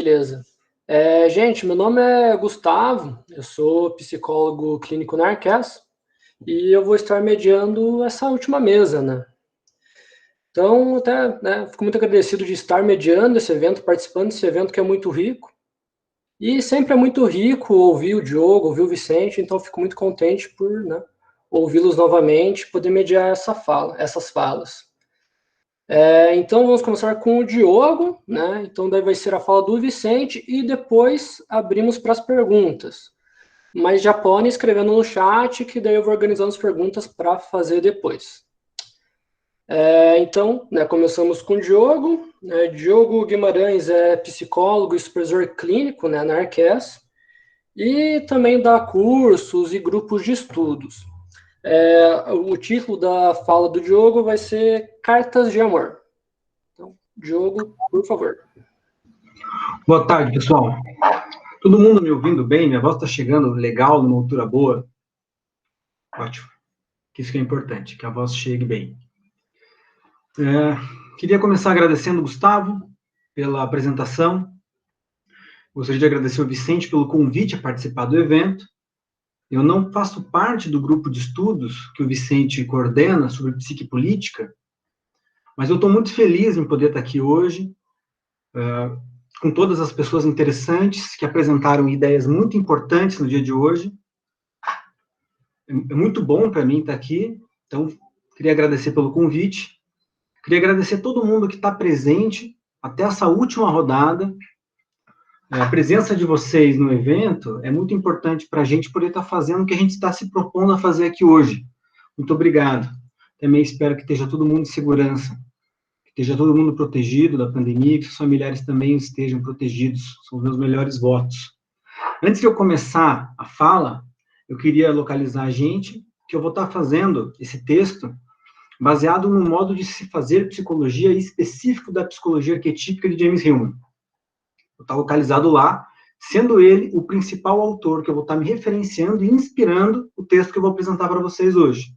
beleza. Gente, meu nome é Gustavo, eu sou psicólogo clínico na Arques e eu vou estar mediando essa última mesa, né? Então, até, né, fico muito agradecido de estar mediando esse evento, participando desse evento que é muito rico. E sempre é muito rico ouvir o Diogo, ouvir o Vicente, então fico muito contente por, né, ouvi-los novamente, poder mediar essas falas. Então vamos começar com o Diogo, né? Então daí vai ser a fala do Vicente e depois abrimos para as perguntas. Mas já podem escrevendo no chat que daí eu vou organizando as perguntas para fazer depois. Então, né, começamos com o Diogo. Diogo Guimarães é psicólogo e supervisor clínico, né, na Arques e também dá cursos e grupos de estudos. O título da fala do Diogo vai ser Cartas de Amor. Então, Diogo, por favor. Boa tarde, pessoal. Todo mundo me ouvindo bem? Minha voz está chegando legal, numa altura boa? Ótimo. Isso que é importante, que a voz chegue bem. Queria começar agradecendo o Gustavo pela apresentação. Gostaria de agradecer o Vicente pelo convite a participar do evento. Eu não faço parte do grupo de estudos que o Vicente coordena sobre psiquipolítica, mas eu estou muito feliz em poder estar aqui hoje, com todas as pessoas interessantes que apresentaram ideias muito importantes no dia de hoje. É muito bom para mim estar aqui, então queria agradecer pelo convite, queria agradecer a todo mundo que está presente até essa última rodada. A presença de vocês no evento é muito importante para a gente poder estar fazendo o que a gente está se propondo a fazer aqui hoje. Muito obrigado. Também espero que esteja todo mundo em segurança, que esteja todo mundo protegido da pandemia, que os familiares também estejam protegidos. São os meus melhores votos. Antes de eu começar a fala, eu queria localizar a gente, que eu vou estar fazendo esse texto baseado no modo de se fazer psicologia específico da psicologia arquetípica de James Hillman. Está localizado lá, sendo ele o principal autor que eu vou estar me referenciando e inspirando o texto que eu vou apresentar para vocês hoje.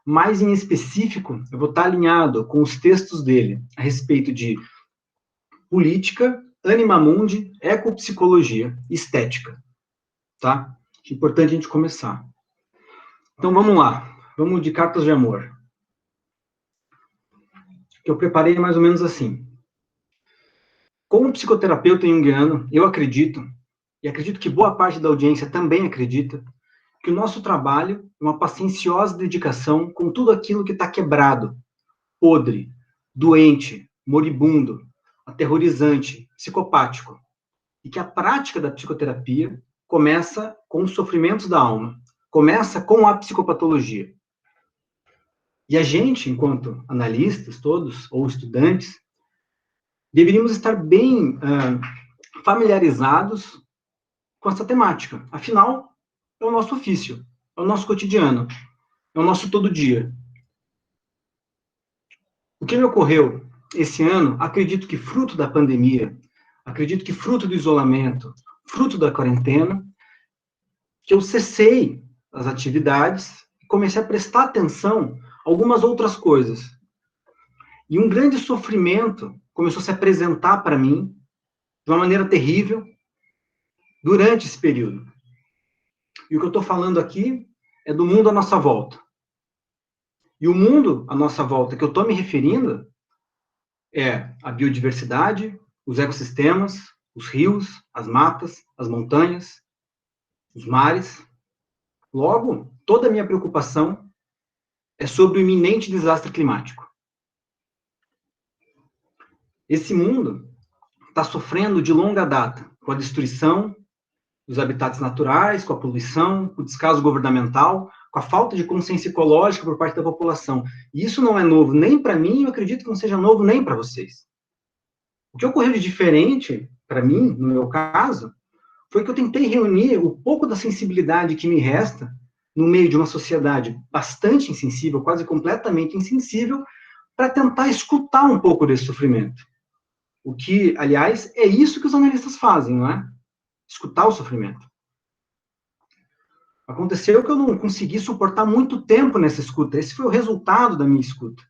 Mais em específico, eu vou estar alinhado com os textos dele a respeito de política, anima mundi, ecopsicologia e estética. Tá? É importante a gente começar. Então, vamos lá. Vamos de cartas de amor. Que eu preparei mais ou menos assim. Como psicoterapeuta junguiano, eu acredito, e acredito que boa parte da audiência também acredita, que o nosso trabalho é uma pacienciosa dedicação com tudo aquilo que está quebrado, podre, doente, moribundo, aterrorizante, psicopático. E que a prática da psicoterapia começa com os sofrimentos da alma, começa com a psicopatologia. E a gente, enquanto analistas todos, ou estudantes, deveríamos estar bem familiarizados com essa temática. Afinal, é o nosso ofício, é o nosso cotidiano, é o nosso todo dia. O que me ocorreu esse ano, acredito que fruto da pandemia, acredito que fruto do isolamento, fruto da quarentena, que eu cessei as atividades e comecei a prestar atenção a algumas outras coisas. E um grande sofrimento começou a se apresentar para mim de uma maneira terrível durante esse período. E o que eu estou falando aqui é do mundo à nossa volta. E o mundo à nossa volta que eu estou me referindo é a biodiversidade, os ecossistemas, os rios, as matas, as montanhas, os mares. Logo, toda a minha preocupação é sobre o iminente desastre climático. Esse mundo está sofrendo de longa data com a destruição dos habitats naturais, com a poluição, com o descaso governamental, com a falta de consciência ecológica por parte da população. E isso não é novo nem para mim, eu acredito que não seja novo nem para vocês. O que ocorreu de diferente para mim, no meu caso, foi que eu tentei reunir o pouco da sensibilidade que me resta no meio de uma sociedade bastante insensível, quase completamente insensível, para tentar escutar um pouco desse sofrimento. O que, aliás, é isso que os analistas fazem, não é? Escutar o sofrimento. Aconteceu que eu não consegui suportar muito tempo nessa escuta. Esse foi o resultado da minha escuta.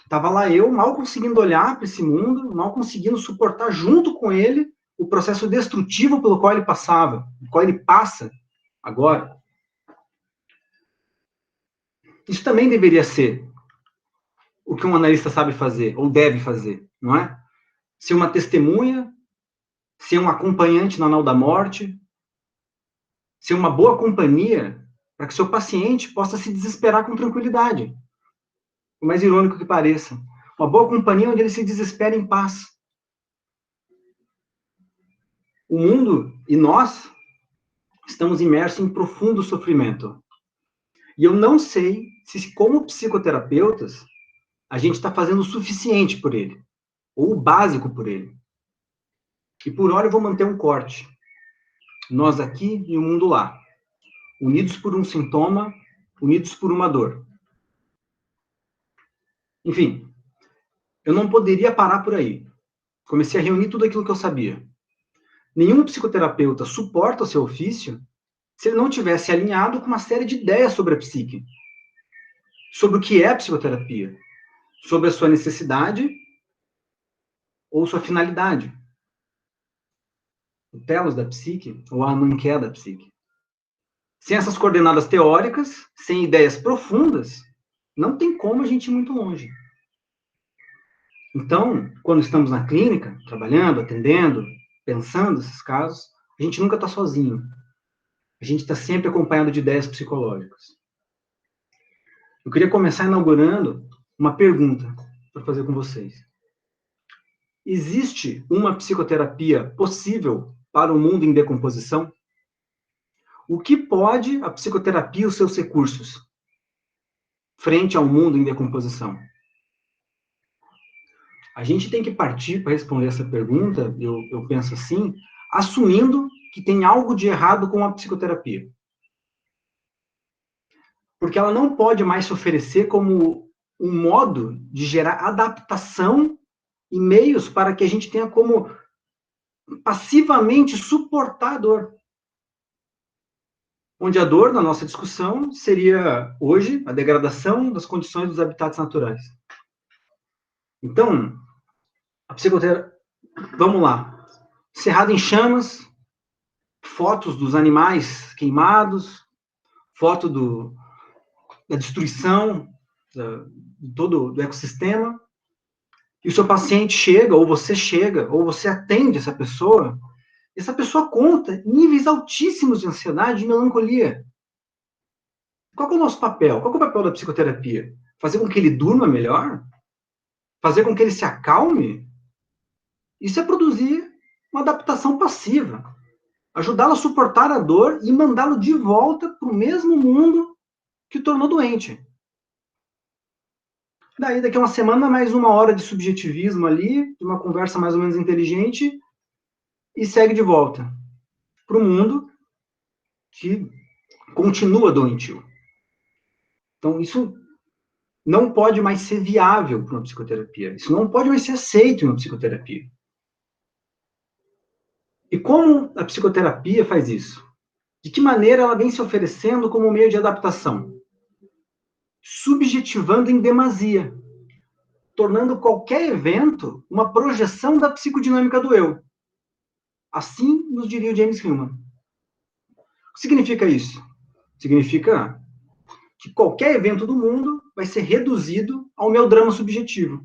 Estava lá eu, mal conseguindo olhar para esse mundo, mal conseguindo suportar junto com ele o processo destrutivo pelo qual ele passava, pelo qual ele passa agora. Isso também deveria ser o que um analista sabe fazer, ou deve fazer, não é? Ser uma testemunha, ser um acompanhante no anal da morte, ser uma boa companhia para que seu paciente possa se desesperar com tranquilidade. Por mais irônico que pareça. Uma boa companhia onde ele se desespera em paz. O mundo e nós estamos imersos em profundo sofrimento. E eu não sei se, como psicoterapeutas, a gente está fazendo o suficiente por ele, ou o básico por ele. E por hora eu vou manter um corte. Nós aqui e o mundo lá. Unidos por um sintoma, unidos por uma dor. Enfim, eu não poderia parar por aí. Comecei a reunir tudo aquilo que eu sabia. Nenhum psicoterapeuta suporta o seu ofício se ele não tivesse alinhado com uma série de ideias sobre a psique. Sobre o que é a psicoterapia. Sobre a sua necessidade ou sua finalidade. O telos da psique ou a ananqué da psique. Sem essas coordenadas teóricas, sem ideias profundas, não tem como a gente ir muito longe. Então, quando estamos na clínica, trabalhando, atendendo, pensando esses casos, a gente nunca está sozinho. A gente está sempre acompanhado de ideias psicológicas. Eu queria começar inaugurando uma pergunta para fazer com vocês. Existe uma psicoterapia possível para o mundo em decomposição? O que pode a psicoterapia e os seus recursos frente ao mundo em decomposição? A gente tem que partir para responder essa pergunta, eu penso assim, assumindo que tem algo de errado com a psicoterapia. Porque ela não pode mais se oferecer como um modo de gerar adaptação e meios para que a gente tenha como passivamente suportar a dor. Onde a dor, na nossa discussão, seria, hoje, a degradação das condições dos habitats naturais. Então, a psicoterapia... Vamos lá. Cerrado em chamas, fotos dos animais queimados, foto da destruição de todo o ecossistema, e o seu paciente chega, ou você atende essa pessoa conta níveis altíssimos de ansiedade e melancolia. Qual é o nosso papel? Qual é o papel da psicoterapia? Fazer com que ele durma melhor? Fazer com que ele se acalme? Isso é produzir uma adaptação passiva. Ajudá-lo a suportar a dor e mandá-lo de volta para o mesmo mundo que o tornou doente. Daí, daqui a uma semana, mais uma hora de subjetivismo ali, de uma conversa mais ou menos inteligente, e segue de volta para o mundo que continua doentio. Então, isso não pode mais ser viável para uma psicoterapia. Isso não pode mais ser aceito em uma psicoterapia. E como a psicoterapia faz isso? De que maneira ela vem se oferecendo como meio de adaptação? Subjetivando em demasia, tornando qualquer evento uma projeção da psicodinâmica do eu. Assim nos diria o James Hillman. O que significa isso? Significa que qualquer evento do mundo vai ser reduzido ao meu drama subjetivo,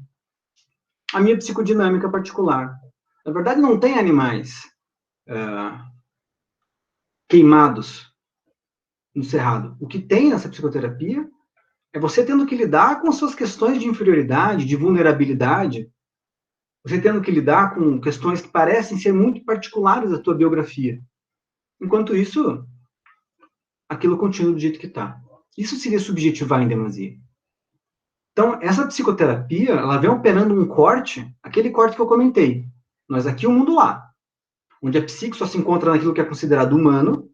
à minha psicodinâmica particular. Na verdade, não tem animais queimados no cerrado. O que tem nessa psicoterapia é você tendo que lidar com suas questões de inferioridade, de vulnerabilidade, você tendo que lidar com questões que parecem ser muito particulares da tua biografia. Enquanto isso, aquilo continua do jeito que está. Isso seria subjetivar em demasia. Então, essa psicoterapia, ela vem operando um corte, aquele corte que eu comentei. Nós aqui, o mundo lá. Onde a psique só se encontra naquilo que é considerado humano,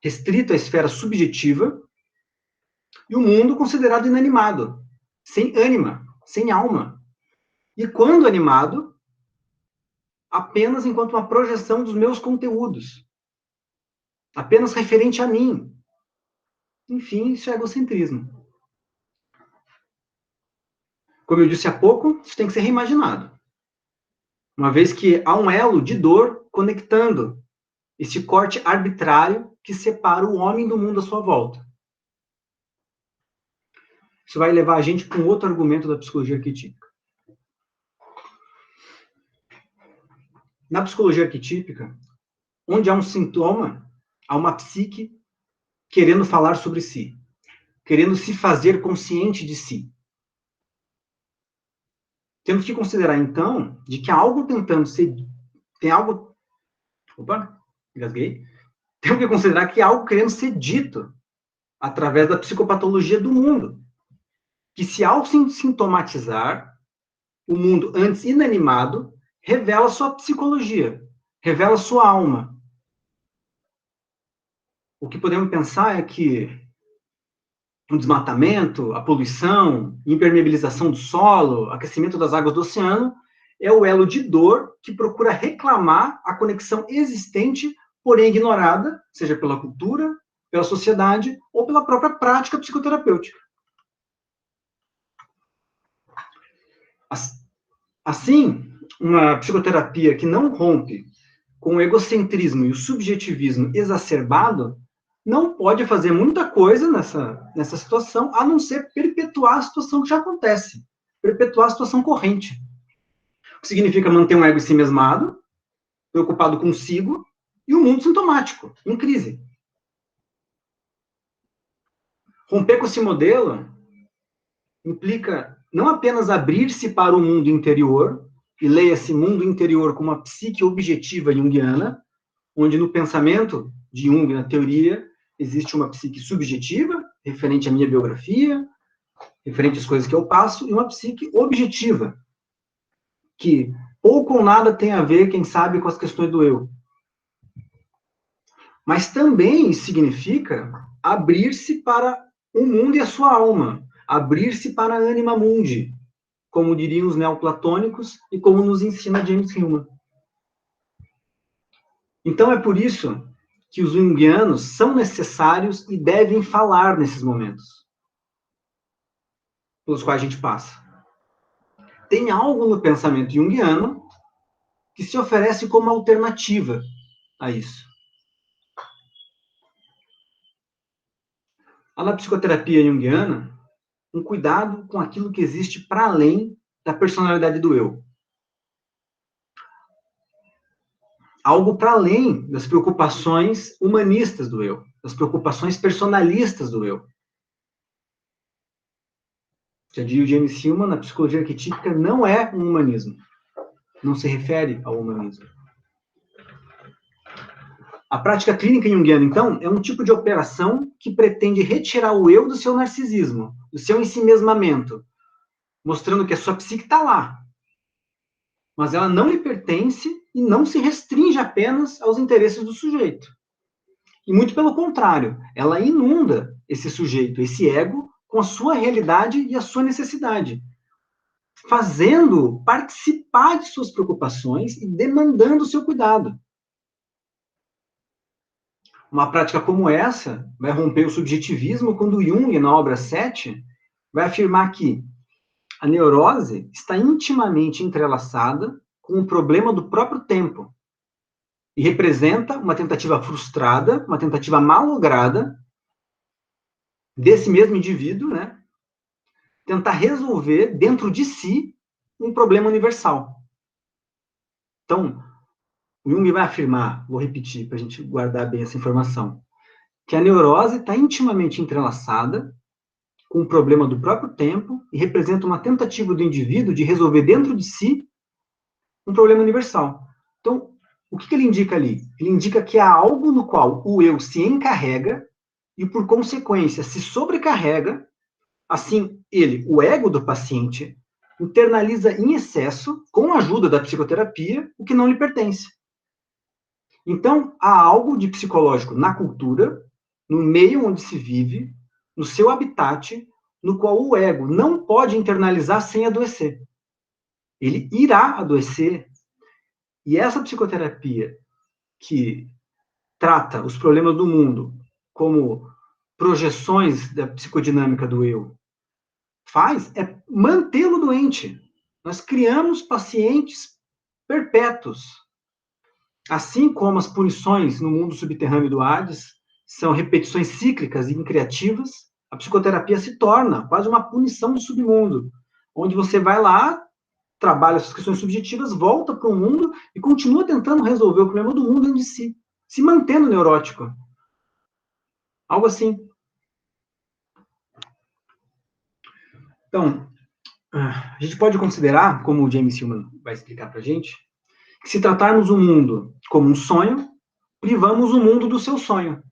restrito à esfera subjetiva, e o mundo considerado inanimado, sem ânima, sem alma. E quando animado, apenas enquanto uma projeção dos meus conteúdos, apenas referente a mim. Enfim, isso é egocentrismo. Como eu disse há pouco, isso tem que ser reimaginado. Uma vez que há um elo de dor conectando esse corte arbitrário que separa o homem do mundo à sua volta. Isso vai levar a gente para um outro argumento da psicologia arquetípica. Na psicologia arquetípica, onde há um sintoma, há uma psique querendo falar sobre si, querendo se fazer consciente de si. Temos que considerar, então, de que há algo tentando ser... Tem algo... Opa, engasguei. Temos que considerar que há algo querendo ser dito através da psicopatologia do mundo. Que se ao sintomatizar, o mundo antes inanimado revela sua psicologia, revela sua alma. O que podemos pensar é que o desmatamento, a poluição, impermeabilização do solo, aquecimento das águas do oceano, é o elo de dor que procura reclamar a conexão existente, porém ignorada, seja pela cultura, pela sociedade ou pela própria prática psicoterapêutica. Assim, uma psicoterapia que não rompe com o egocentrismo e o subjetivismo exacerbado não pode fazer muita coisa nessa situação, a não ser perpetuar a situação que já acontece, perpetuar a situação corrente. O que significa manter um ego em si mesmado, preocupado consigo, e um mundo sintomático, em crise. Romper com esse modelo implica não apenas abrir-se para o mundo interior, e leia-se mundo interior como uma psique objetiva junguiana, onde no pensamento de Jung, na teoria, existe uma psique subjetiva, referente à minha biografia, referente às coisas que eu passo, e uma psique objetiva, que pouco ou nada tem a ver, quem sabe, com as questões do eu. Mas também significa abrir-se para o mundo e a sua alma, abrir-se para a anima mundi, como diriam os neoplatônicos e como nos ensina James Hillman. Então é por isso que os junguianos são necessários e devem falar nesses momentos pelos quais a gente passa. Tem algo no pensamento junguiano que se oferece como alternativa a isso. Há na psicoterapia junguiana um cuidado com aquilo que existe para além da personalidade do eu. Algo para além das preocupações humanistas do eu, das preocupações personalistas do eu. Já diz o James Hillman, na psicologia arquetípica não é um humanismo. Não se refere ao humanismo. A prática clínica junguiana, então, é um tipo de operação que pretende retirar o eu do seu narcisismo, do seu ensimesmamento, mostrando que a sua psique está lá, mas ela não lhe pertence e não se restringe apenas aos interesses do sujeito. E muito pelo contrário, ela inunda esse sujeito, esse ego, com a sua realidade e a sua necessidade, fazendo participar de suas preocupações e demandando o seu cuidado. Uma prática como essa vai romper o subjetivismo quando Jung, na obra 7, vai afirmar que a neurose está intimamente entrelaçada com o problema do próprio tempo e representa uma tentativa frustrada, uma tentativa malograda desse mesmo indivíduo, né, tentar resolver dentro de si um problema universal. Então, o Jung vai afirmar, vou repetir para a gente guardar bem essa informação, que a neurose está intimamente entrelaçada com o problema do próprio tempo e representa uma tentativa do indivíduo de resolver dentro de si um problema universal. Então, o que ele indica ali? Ele indica que há algo no qual o eu se encarrega e, por consequência, se sobrecarrega. Assim, ele, o ego do paciente, internaliza em excesso, com a ajuda da psicoterapia, o que não lhe pertence. Então, há algo de psicológico na cultura, no meio onde se vive, no seu habitat, no qual o ego não pode internalizar sem adoecer. Ele irá adoecer, e essa psicoterapia que trata os problemas do mundo como projeções da psicodinâmica do eu, faz é mantê-lo doente. Nós criamos pacientes perpétuos. Assim como as punições no mundo subterrâneo do Hades são repetições cíclicas e increativas, a psicoterapia se torna quase uma punição do submundo, onde você vai lá, trabalha suas questões subjetivas, volta para o mundo e continua tentando resolver o problema do mundo dentro de si, se mantendo neurótico. Algo assim. Então, a gente pode considerar, como o James Hillman vai explicar para a gente, que se tratarmos o mundo como um sonho, privamos o mundo do seu sonho.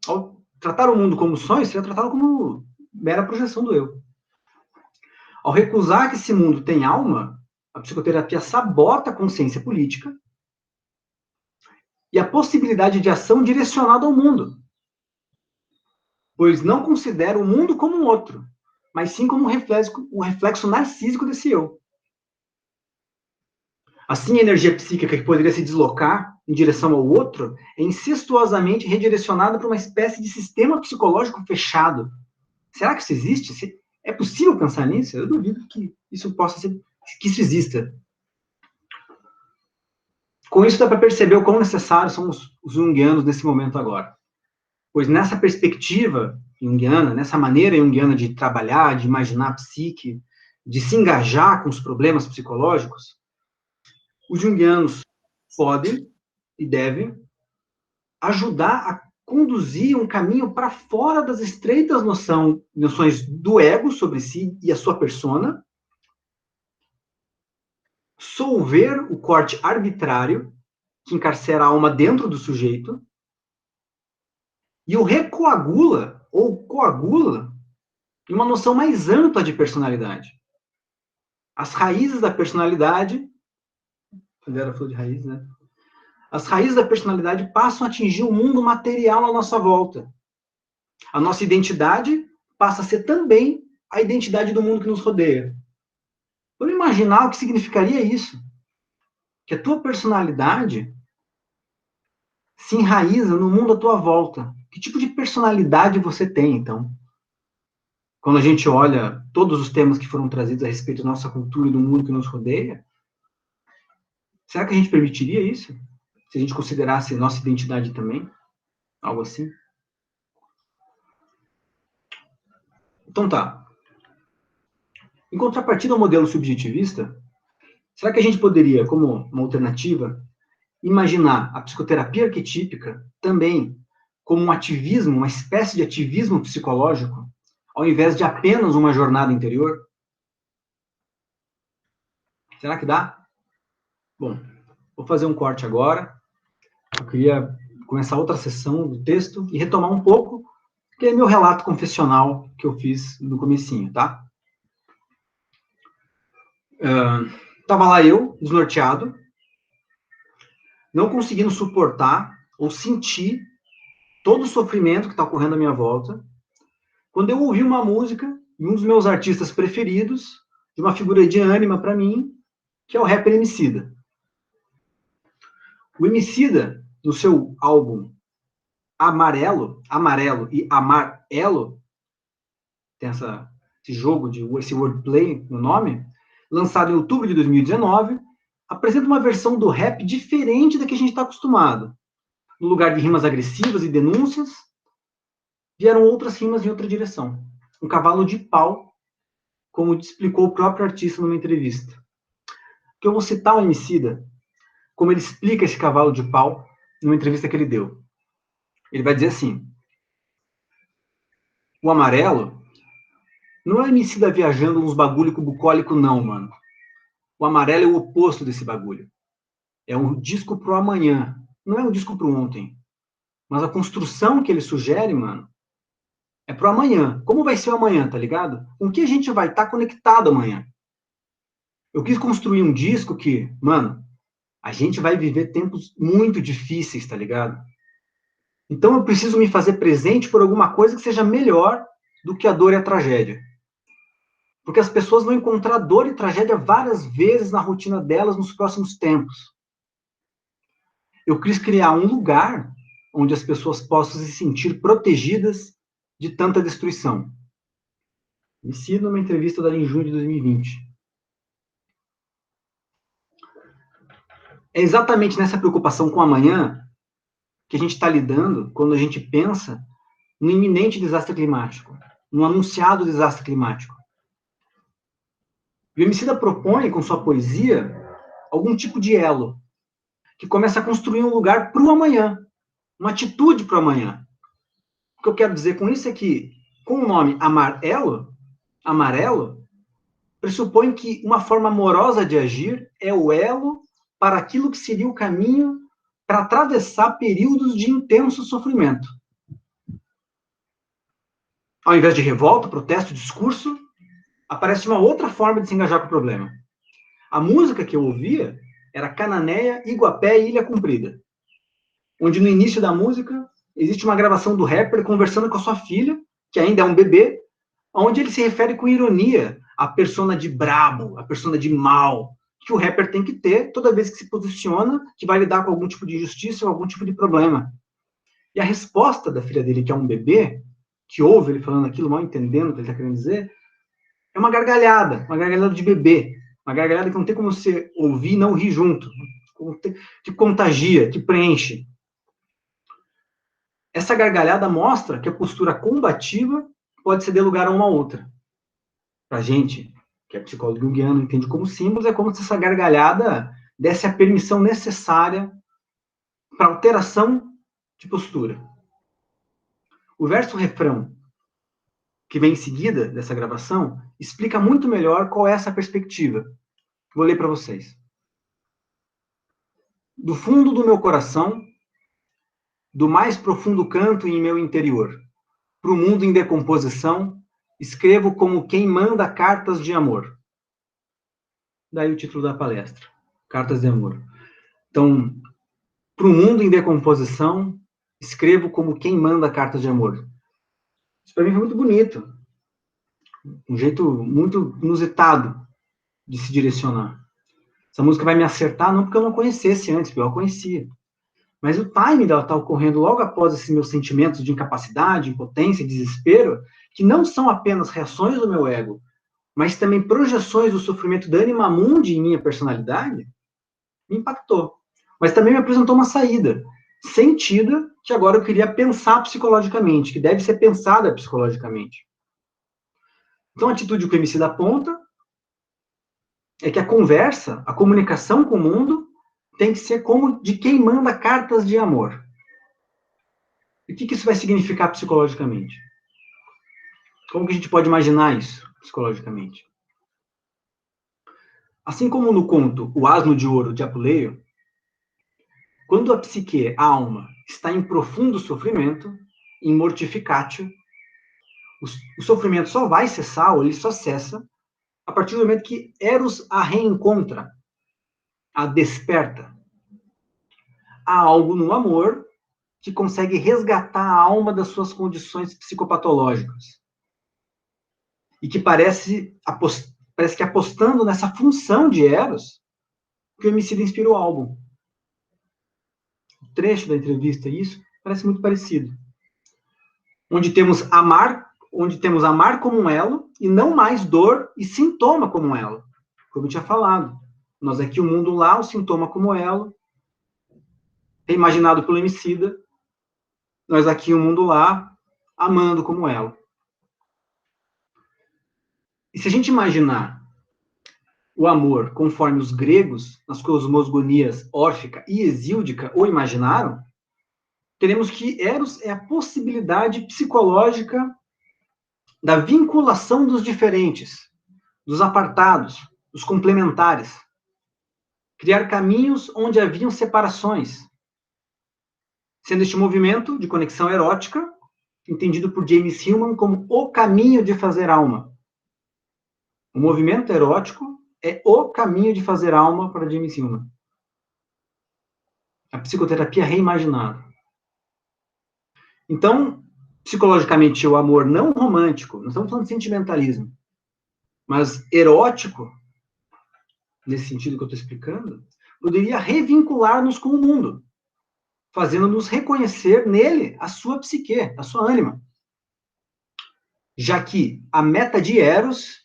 Ao tratar o mundo como sonho, seria tratá-lo como mera projeção do eu. Ao recusar que esse mundo tem alma, a psicoterapia sabota a consciência política e a possibilidade de ação direcionada ao mundo, pois não considera o mundo como um outro, mas sim como um reflexo narcísico desse eu. Assim, a energia psíquica que poderia se deslocar em direção ao outro é incestuosamente redirecionada para uma espécie de sistema psicológico fechado. Será que isso existe? É possível pensar nisso? Eu duvido que isso possa ser, que isso exista. Com isso dá para perceber o quão necessários são os junguianos nesse momento agora. Pois nessa perspectiva junguiana, nessa maneira junguiana de trabalhar, de imaginar a psique, de se engajar com os problemas psicológicos, os junguianos podem e devem ajudar a conduzir um caminho para fora das estreitas noções do ego sobre si e a sua persona, solver o corte arbitrário que encarcera a alma dentro do sujeito e o recoagula ou coagula em uma noção mais ampla de personalidade. As raízes da personalidade, quando era falou de raiz, né? As raízes da personalidade passam a atingir o mundo material à nossa volta. A nossa identidade passa a ser também a identidade do mundo que nos rodeia. Vamos imaginar o que significaria isso. Que a tua personalidade se enraiza no mundo à tua volta. Que tipo de personalidade você tem, então? Quando a gente olha todos os temas que foram trazidos a respeito da nossa cultura e do mundo que nos rodeia, será que a gente permitiria isso? Se a gente considerasse nossa identidade também? Algo assim? Então tá. Em contrapartida ao modelo subjetivista, será que a gente poderia, como uma alternativa, imaginar a psicoterapia arquetípica também como um ativismo, uma espécie de ativismo psicológico, ao invés de apenas uma jornada interior? Será que dá? Bom, vou fazer um corte agora. Eu queria começar outra sessão do texto e retomar um pouco, que é meu relato confessional que eu fiz no comecinho, tá? Tava lá eu, desnorteado, não conseguindo suportar ou sentir todo o sofrimento que está ocorrendo à minha volta, quando eu ouvi uma música de um dos meus artistas preferidos, de uma figura de ânima para mim, que é o rapper Emicida. O Emicida, no seu álbum Amarelo e Amarelo, tem esse jogo, esse wordplay no nome, lançado em outubro de 2019, apresenta uma versão do rap diferente da que a gente está acostumado. No lugar de rimas agressivas e denúncias, vieram outras rimas em outra direção. Um cavalo de pau, como explicou o próprio artista numa entrevista. Que eu vou citar o Emicida, como ele explica esse cavalo de pau numa entrevista que ele deu. Ele vai dizer assim: o amarelo não é o Emicida viajando uns bagulho com bucólico, não, mano. O amarelo é o oposto desse bagulho. É um disco pro amanhã. Não é um disco pro ontem. Mas a construção que ele sugere, mano, é pro amanhã. Como vai ser o amanhã, tá ligado? Com que a gente vai estar conectado amanhã? Eu quis construir um disco que, mano, a gente vai viver tempos muito difíceis, tá ligado? Então eu preciso me fazer presente por alguma coisa que seja melhor do que a dor e a tragédia. Porque as pessoas vão encontrar dor e tragédia várias vezes na rotina delas nos próximos tempos. Eu quis criar um lugar onde as pessoas possam se sentir protegidas de tanta destruição. Emicida, numa entrevista dada em junho de 2020. É exatamente nessa preocupação com o amanhã que a gente está lidando quando a gente pensa no iminente desastre climático, no anunciado desastre climático. O Emicida propõe, com sua poesia, algum tipo de elo, que começa a construir um lugar para o amanhã, uma atitude para o amanhã. O que eu quero dizer com isso é que, com o nome amarelo, pressupõe que uma forma amorosa de agir é o elo para aquilo que seria o caminho para atravessar períodos de intenso sofrimento. Ao invés de revolta, protesto, discurso, aparece uma outra forma de se engajar com o problema. A música que eu ouvia era Cananéia, Iguapé e Ilha Comprida, onde no início da música existe uma gravação do rapper conversando com a sua filha, que ainda é um bebê, onde ele se refere com ironia à persona de brabo, à persona de mal, que o rapper tem que ter toda vez que se posiciona, que vai lidar com algum tipo de injustiça ou algum tipo de problema. E a resposta da filha dele, que é um bebê, que ouve ele falando aquilo, mal entendendo o que ele está querendo dizer, é uma gargalhada de bebê, uma gargalhada que não tem como você ouvir e não rir junto, que contagia, que preenche. Essa gargalhada mostra que a postura combativa pode ceder lugar a uma outra. Para a gente, que é psicólogo junguiano, entende como símbolos, é como se essa gargalhada desse a permissão necessária para alteração de postura. O verso-refrão, que vem em seguida dessa gravação, explica muito melhor qual é essa perspectiva. Vou ler para vocês. Do fundo do meu coração, do mais profundo canto em meu interior, para o mundo em decomposição, escrevo como quem manda cartas de amor. Daí o título da palestra, Cartas de Amor. Então, para o mundo em decomposição, escrevo como quem manda cartas de amor. Isso para mim foi muito bonito. Um jeito muito inusitado de se direcionar. Essa música vai me acertar não porque eu não conhecesse antes, porque eu a conhecia. Mas o timing dela está ocorrendo logo após esses meus sentimentos de incapacidade, impotência e desespero, que não são apenas reações do meu ego, mas também projeções do sofrimento da anima mundi em minha personalidade, me impactou. Mas também me apresentou uma saída, sentida, que agora eu queria pensar psicologicamente, que deve ser pensada psicologicamente. Então, a atitude que o Emicida aponta é que a conversa, a comunicação com o mundo, tem que ser como de quem manda cartas de amor. E o que isso vai significar psicologicamente? Como que a gente pode imaginar isso psicologicamente? Assim como no conto O Asno de Ouro, de Apuleio, quando a psique, a alma, está em profundo sofrimento, em mortificatio, o sofrimento só vai cessar, ou ele só cessa, a partir do momento que Eros a reencontra, a desperta. Há algo no amor que consegue resgatar a alma das suas condições psicopatológicas. E que parece que apostando nessa função de Eros, que o Emicida inspira o álbum. O trecho da entrevista, isso, parece muito parecido. Onde temos amar como um elo, e não mais dor e sintoma como um elo. Como eu tinha falado. Nós aqui, o mundo lá, o sintoma como elo, imaginado pelo Emicida. Nós aqui, o mundo lá, amando como elo. E se a gente imaginar o amor conforme os gregos, nas cosmogonias órfica e exíldica, o imaginaram, teremos que Eros é a possibilidade psicológica da vinculação dos diferentes, dos apartados, dos complementares. Criar caminhos onde haviam separações, sendo este movimento de conexão erótica entendido por James Hillman como o caminho de fazer alma. O movimento erótico é o caminho de fazer alma para James Hillman. A psicoterapia reimaginada. Então, psicologicamente, o amor não romântico, não estamos falando de sentimentalismo, mas erótico, nesse sentido que eu estou explicando, poderia revincular-nos com o mundo, fazendo-nos reconhecer nele a sua psique, a sua ânima. já que a meta de Eros,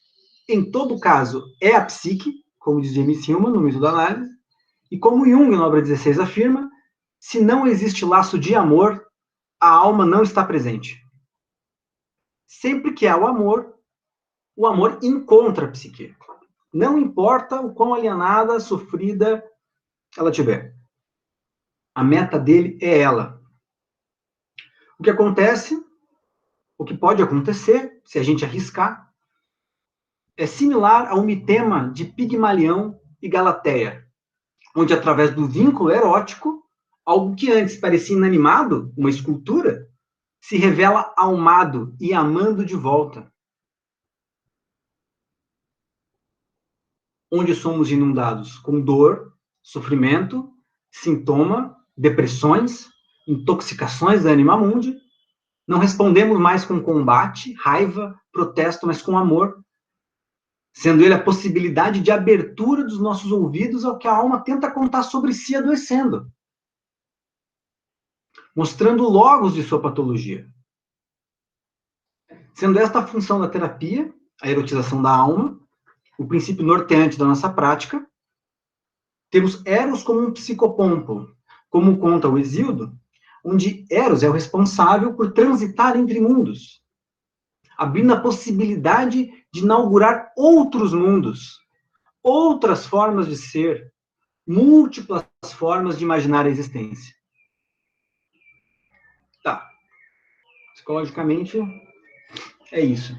em todo caso, é a psique, como diz James Hillman no Mito da Análise, e como Jung, na obra 16, afirma, se não existe laço de amor, a alma não está presente. Sempre que há o amor encontra a psique. Não importa o quão alienada, sofrida ela tiver. A meta dele é ela. O que acontece, o que pode acontecer, se a gente arriscar, é similar ao mitema de Pigmalião e Galateia, onde, através do vínculo erótico, algo que antes parecia inanimado, uma escultura, se revela almado e amando de volta. Onde somos inundados com dor, sofrimento, sintoma, depressões, intoxicações da anima mundi, não respondemos mais com combate, raiva, protesto, mas com amor, sendo ele a possibilidade de abertura dos nossos ouvidos ao que a alma tenta contar sobre si adoecendo, mostrando o logos de sua patologia. Sendo esta a função da terapia, a erotização da alma, o princípio norteante da nossa prática, temos Eros como um psicopompo, como conta o Hesíodo, onde Eros é o responsável por transitar entre mundos, abrindo a possibilidade de inaugurar outros mundos, outras formas de ser, múltiplas formas de imaginar a existência. Tá. Psicologicamente, é isso.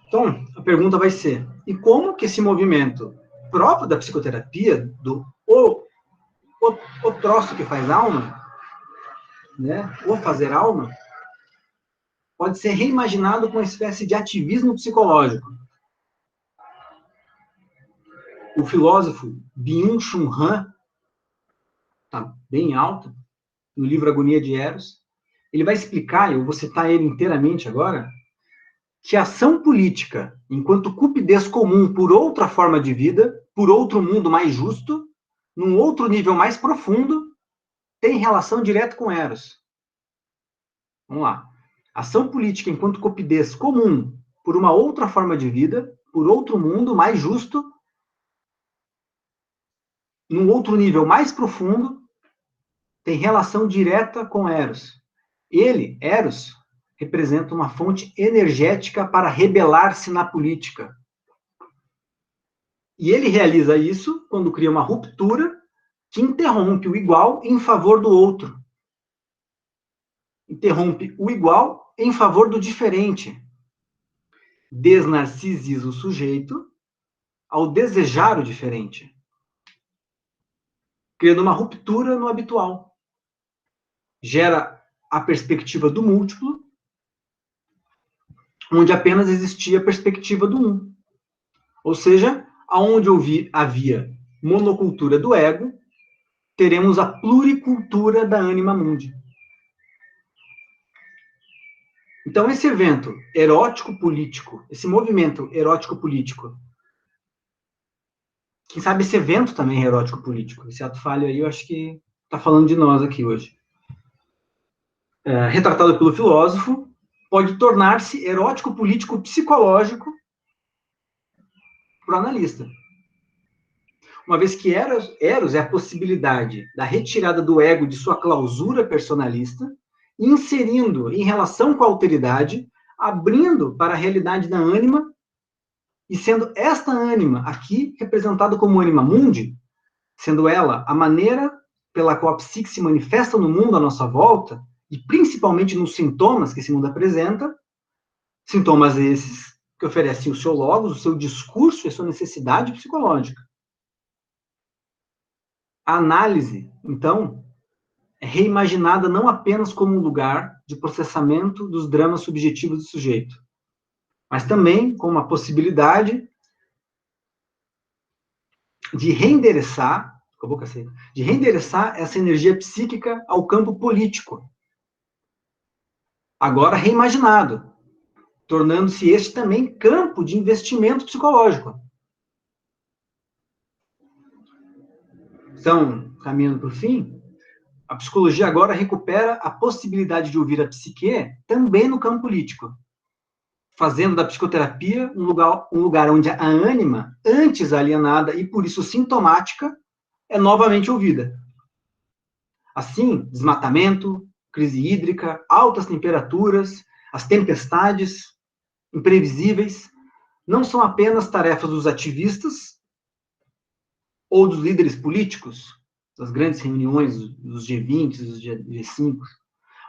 Então, a pergunta vai ser, e como que esse movimento próprio da psicoterapia, o troço que faz alma, né, o fazer alma, pode ser reimaginado com uma espécie de ativismo psicológico? O filósofo Byung-Chul Han, está bem alto, no livro Agonia de Eros, ele vai explicar, eu vou citar ele inteiramente agora, que a ação política, enquanto cupidez comum por outra forma de vida, por outro mundo mais justo, num outro nível mais profundo, tem relação direta com Eros. Vamos lá. Ação política enquanto cupidez comum por uma outra forma de vida, por outro mundo mais justo, num outro nível mais profundo, tem relação direta com Eros. Ele, Eros, representa uma fonte energética para rebelar-se na política. E ele realiza isso quando cria uma ruptura que interrompe o igual em favor do outro. Interrompe o igual em favor do diferente. Desnarcisiza o sujeito ao desejar o diferente, criando uma ruptura no habitual. Gera a perspectiva do múltiplo, onde apenas existia a perspectiva do um. Ou seja, aonde havia monocultura do ego, teremos a pluricultura da anima mundi. Então, esse evento erótico-político, esse movimento erótico-político, quem sabe esse evento também é erótico-político, esse ato falho aí, eu acho que está falando de nós aqui hoje. Retratado pelo filósofo, pode tornar-se erótico-político-psicológico para o analista. Uma vez que Eros é a possibilidade da retirada do ego de sua clausura personalista, inserindo em relação com a alteridade, abrindo para a realidade da ânima, e sendo esta ânima aqui representada como ânima mundi, sendo ela a maneira pela qual a psique se manifesta no mundo à nossa volta, e principalmente nos sintomas que esse mundo apresenta, sintomas esses que oferecem o seu logos, o seu discurso e a sua necessidade psicológica. A análise, então, é reimaginada não apenas como um lugar de processamento dos dramas subjetivos do sujeito, mas também como uma possibilidade de reendereçar essa energia psíquica ao campo político, agora reimaginado, tornando-se este também campo de investimento psicológico. Então, caminhando para o fim, a psicologia agora recupera a possibilidade de ouvir a psique também no campo político, fazendo da psicoterapia um lugar onde a ânima, antes alienada e por isso sintomática, é novamente ouvida. Assim, desmatamento, crise hídrica, altas temperaturas, as tempestades imprevisíveis não são apenas tarefas dos ativistas ou dos líderes políticos, das grandes reuniões dos G20, dos G5,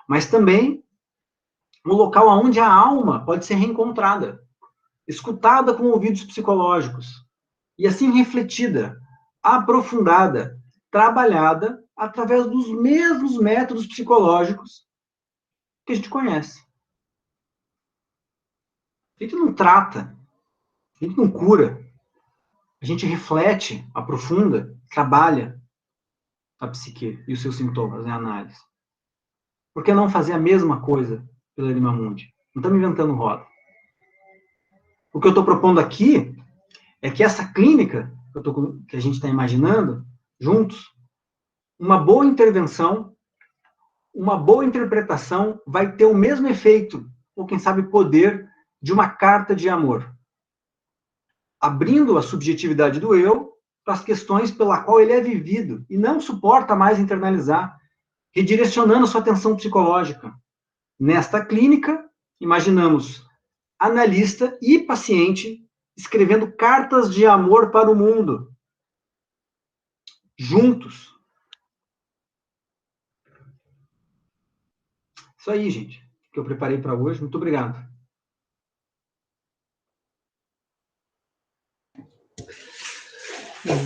mas também um local onde a alma pode ser reencontrada, escutada com ouvidos psicológicos, e assim refletida, aprofundada, trabalhada através dos mesmos métodos psicológicos que a gente conhece. A gente não trata, a gente não cura, a gente reflete, aprofunda, trabalha a psique e os seus sintomas em análise. Por que não fazer a mesma coisa pela Lima Mundi? Não estamos inventando roda. O que eu estou propondo aqui é que essa clínica que a gente está imaginando, juntos, uma boa intervenção, uma boa interpretação vai ter o mesmo efeito, ou quem sabe poder, de uma carta de amor. Abrindo a subjetividade do eu para as questões pela qual ele é vivido e não suporta mais internalizar, redirecionando sua atenção psicológica. Nesta clínica, imaginamos analista e paciente escrevendo cartas de amor para o mundo, juntos. Isso aí, gente, que eu preparei para hoje. Muito obrigado.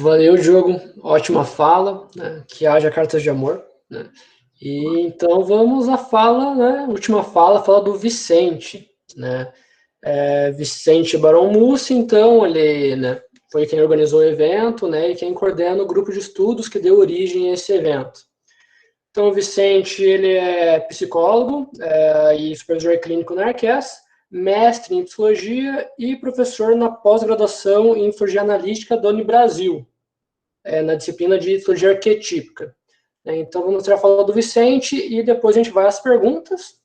Valeu, Diogo. Ótima fala, né? Que haja cartas de amor, né? E então vamos à fala, né? Última fala, fala do Vicente, né? Vicente Barão Mussi, então, ele, né, foi quem organizou o evento, né? E quem coordena o grupo de estudos que deu origem a esse evento. Então, o Vicente, ele é psicólogo e supervisor clínico na Arques, mestre em psicologia e professor na pós-graduação em psicologia analítica da Unibrasil, na disciplina de psicologia arquetípica. Então, vamos mostrar a fala do Vicente e depois a gente vai às perguntas.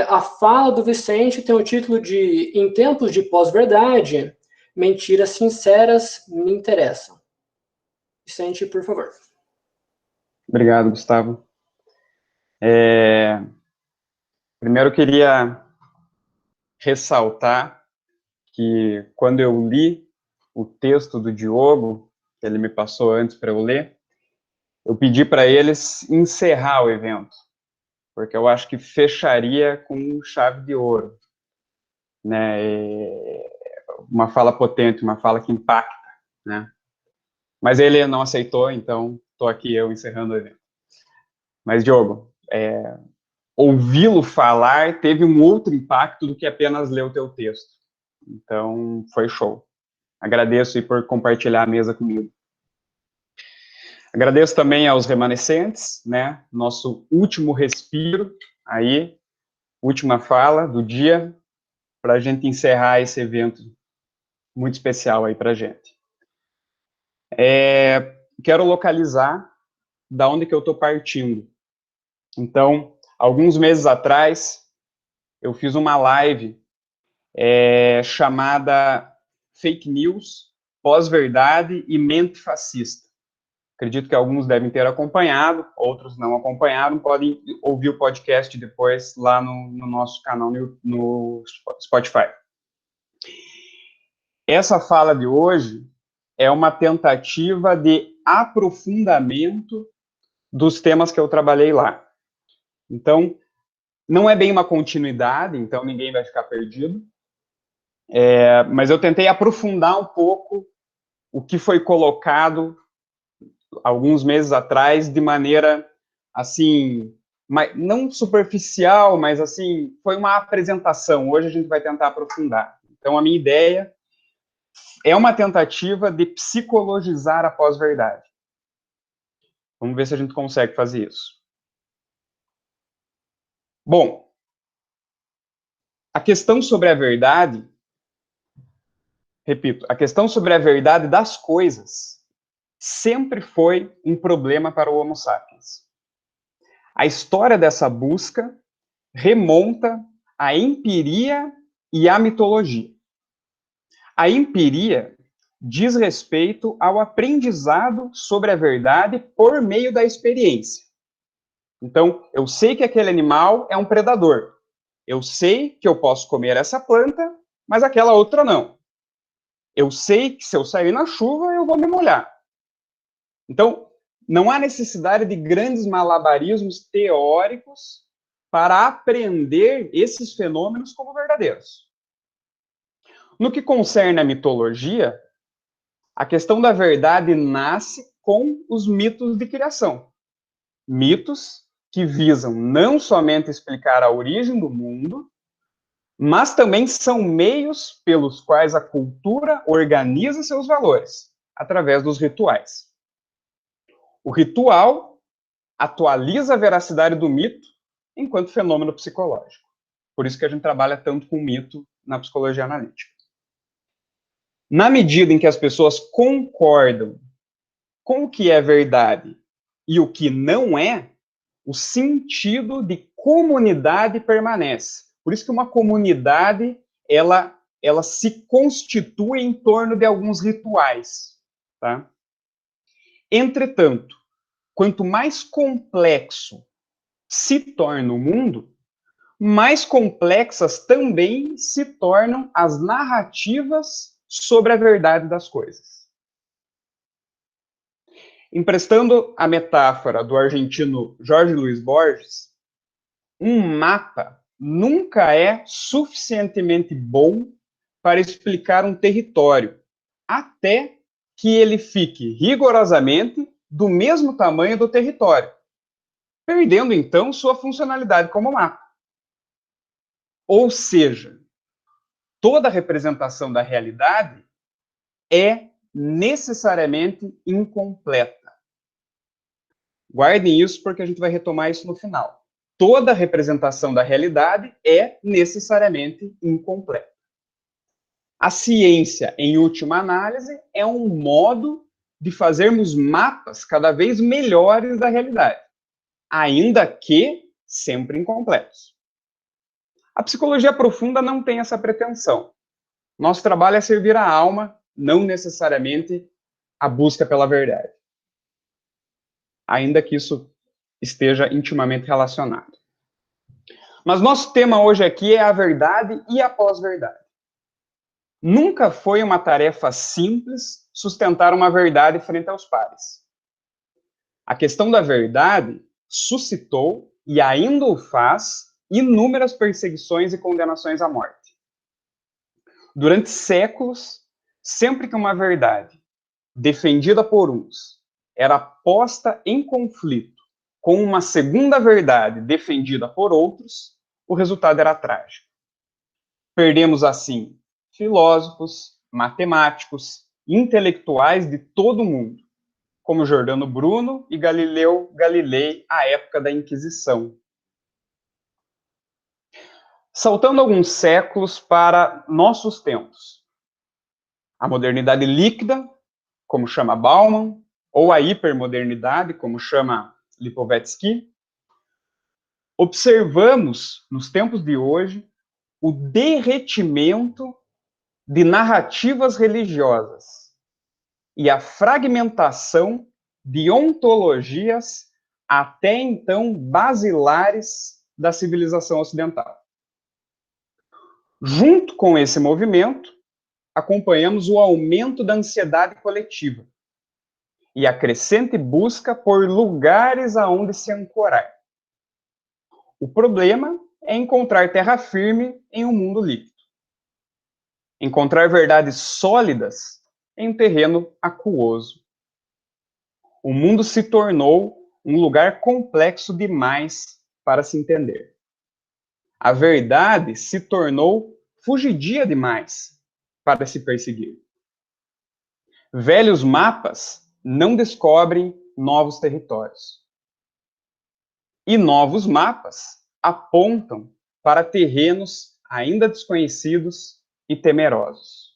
A fala do Vicente tem o título de Em Tempos de Pós-Verdade, Mentiras Sinceras Me Interessam. Vicente, por favor. Obrigado, Gustavo. Primeiro, eu queria ressaltar que quando eu li o texto do Diogo, que ele me passou antes para eu ler, eu pedi para eles encerrar o evento, porque eu acho que fecharia com chave de ouro, né? Uma fala potente, uma fala que impacta, né? Mas ele não aceitou, então estou aqui eu encerrando o evento. Mas, Diogo, ouvi-lo falar teve um outro impacto do que apenas ler o teu texto. Então, foi show. Agradeço aí por compartilhar a mesa comigo. Agradeço também aos remanescentes, né? Nosso último respiro aí, última fala do dia, para a gente encerrar esse evento muito especial aí para a gente. Quero localizar da onde que eu estou partindo. Então, alguns meses atrás, eu fiz uma live chamada Fake News, Pós-Verdade e Mente Fascista. Acredito que alguns devem ter acompanhado, outros não acompanharam, podem ouvir o podcast depois lá no nosso canal no Spotify. Essa fala de hoje é uma tentativa de aprofundamento dos temas que eu trabalhei lá. Então, não é bem uma continuidade, então ninguém vai ficar perdido, mas eu tentei aprofundar um pouco o que foi colocado alguns meses atrás de maneira, assim, não superficial, mas, assim, foi uma apresentação. Hoje a gente vai tentar aprofundar. Então, a minha ideia é uma tentativa de psicologizar a pós-verdade. Vamos ver se a gente consegue fazer isso. Bom, a questão sobre a verdade, repito, a questão sobre a verdade das coisas sempre foi um problema para o Homo sapiens. A história dessa busca remonta à empiria e a mitologia. A empiria diz respeito ao aprendizado sobre a verdade por meio da experiência. Então, eu sei que aquele animal é um predador. Eu sei que eu posso comer essa planta, mas aquela outra não. Eu sei que se eu sair na chuva, eu vou me molhar. Então, não há necessidade de grandes malabarismos teóricos para aprender esses fenômenos como verdadeiros. No que concerne à mitologia, a questão da verdade nasce com os mitos de criação. Mitos que visam não somente explicar a origem do mundo, mas também são meios pelos quais a cultura organiza seus valores, através dos rituais. O ritual atualiza a veracidade do mito enquanto fenômeno psicológico. Por isso que a gente trabalha tanto com mito na psicologia analítica. Na medida em que as pessoas concordam com o que é verdade e o que não é, o sentido de comunidade permanece. Por isso que uma comunidade, ela se constitui em torno de alguns rituais. Tá? Entretanto, quanto mais complexo se torna o mundo, mais complexas também se tornam as narrativas sobre a verdade das coisas. Emprestando a metáfora do argentino Jorge Luis Borges, um mapa nunca é suficientemente bom para explicar um território, até que ele fique rigorosamente do mesmo tamanho do território, perdendo então sua funcionalidade como mapa. Ou seja, toda representação da realidade é necessariamente incompleta. Guardem isso porque a gente vai retomar isso no final. Toda representação da realidade é necessariamente incompleta. A ciência, em última análise, é um modo de fazermos mapas cada vez melhores da realidade, ainda que sempre incompletos. A psicologia profunda não tem essa pretensão. Nosso trabalho é servir a alma, não necessariamente a busca pela verdade. Ainda que isso esteja intimamente relacionado. Mas nosso tema hoje aqui é a verdade e a pós-verdade. Nunca foi uma tarefa simples sustentar uma verdade frente aos pares. A questão da verdade suscitou, e ainda o faz, inúmeras perseguições e condenações à morte. Durante séculos, sempre que uma verdade defendida por uns era posta em conflito com uma segunda verdade defendida por outros, o resultado era trágico. Perdemos, assim, filósofos, matemáticos, intelectuais de todo o mundo, como Giordano Bruno e Galileu Galilei à época da Inquisição. Saltando alguns séculos para nossos tempos. A modernidade líquida, como chama Bauman, ou a hipermodernidade, como chama Lipovetsky, observamos, nos tempos de hoje, o derretimento de narrativas religiosas e a fragmentação de ontologias até então basilares da civilização ocidental. Junto com esse movimento, acompanhamos o aumento da ansiedade coletiva e a crescente busca por lugares aonde se ancorar. O problema é encontrar terra firme em um mundo líquido. Encontrar verdades sólidas em um terreno aquoso. O mundo se tornou um lugar complexo demais para se entender. A verdade se tornou fugidia demais para se perseguir. Velhos mapas não descobrem novos territórios. E novos mapas apontam para terrenos ainda desconhecidos e temerosos.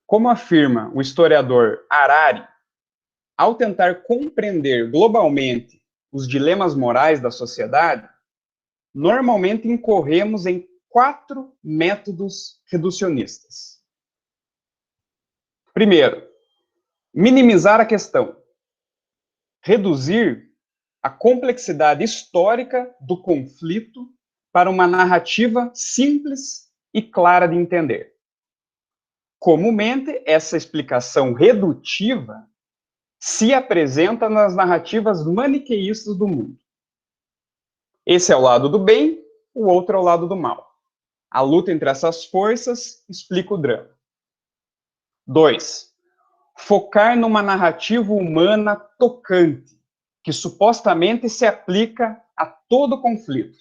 Como afirma o historiador Harari, ao tentar compreender globalmente os dilemas morais da sociedade, normalmente incorremos em 4 métodos reducionistas. Primeiro, minimizar a questão. Reduzir a complexidade histórica do conflito para uma narrativa simples e clara de entender. Comumente, essa explicação redutiva se apresenta nas narrativas maniqueístas do mundo. Esse é o lado do bem, o outro é o lado do mal. A luta entre essas forças explica o drama. 2. Focar numa narrativa humana tocante, que supostamente se aplica a todo conflito.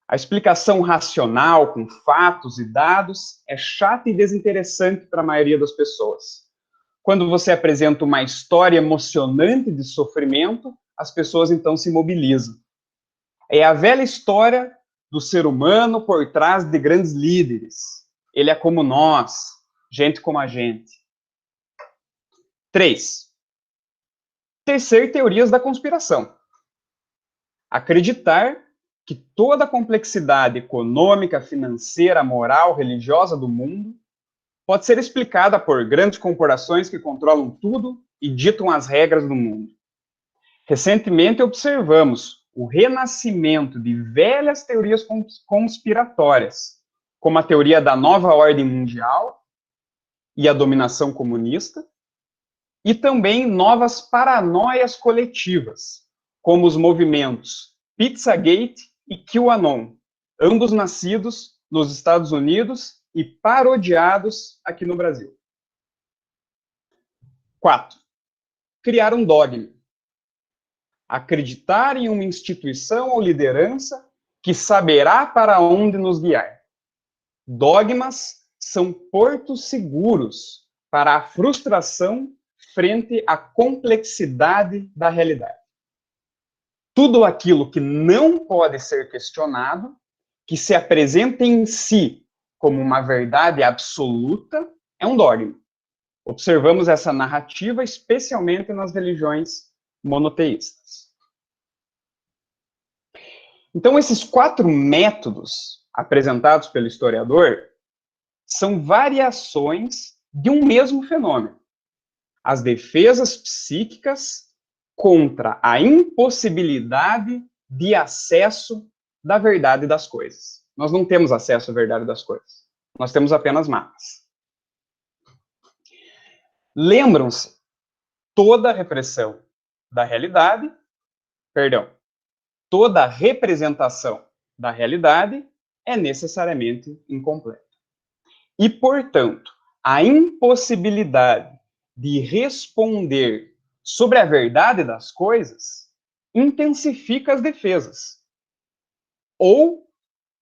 A explicação racional, com fatos e dados, é chata e desinteressante para a maioria das pessoas. Quando você apresenta uma história emocionante de sofrimento, as pessoas então se mobilizam. É a velha história do ser humano por trás de grandes líderes. Ele é como nós, gente como a gente. 3. Tecer teorias da conspiração. Acreditar que toda a complexidade econômica, financeira, moral, religiosa do mundo pode ser explicada por grandes corporações que controlam tudo e ditam as regras do mundo. Recentemente observamos o renascimento de velhas teorias conspiratórias, como a teoria da nova ordem mundial e a dominação comunista, e também novas paranoias coletivas, como os movimentos Pizzagate e QAnon, ambos nascidos nos Estados Unidos e parodiados aqui no Brasil. 4. Criar um dogma. Acreditar em uma instituição ou liderança que saberá para onde nos guiar. Dogmas são portos seguros para a frustração frente à complexidade da realidade. Tudo aquilo que não pode ser questionado, que se apresenta em si como uma verdade absoluta, é um dogma. Observamos essa narrativa especialmente nas religiões monoteístas. Então, esses 4 métodos apresentados pelo historiador são variações de um mesmo fenômeno. As defesas psíquicas contra a impossibilidade de acesso da verdade das coisas. Nós não temos acesso à verdade das coisas. Nós temos apenas mapas. Lembram-se, toda repressão da realidade, toda representação da realidade é necessariamente incompleta. E, portanto, a impossibilidade de responder sobre a verdade das coisas intensifica as defesas. Ou,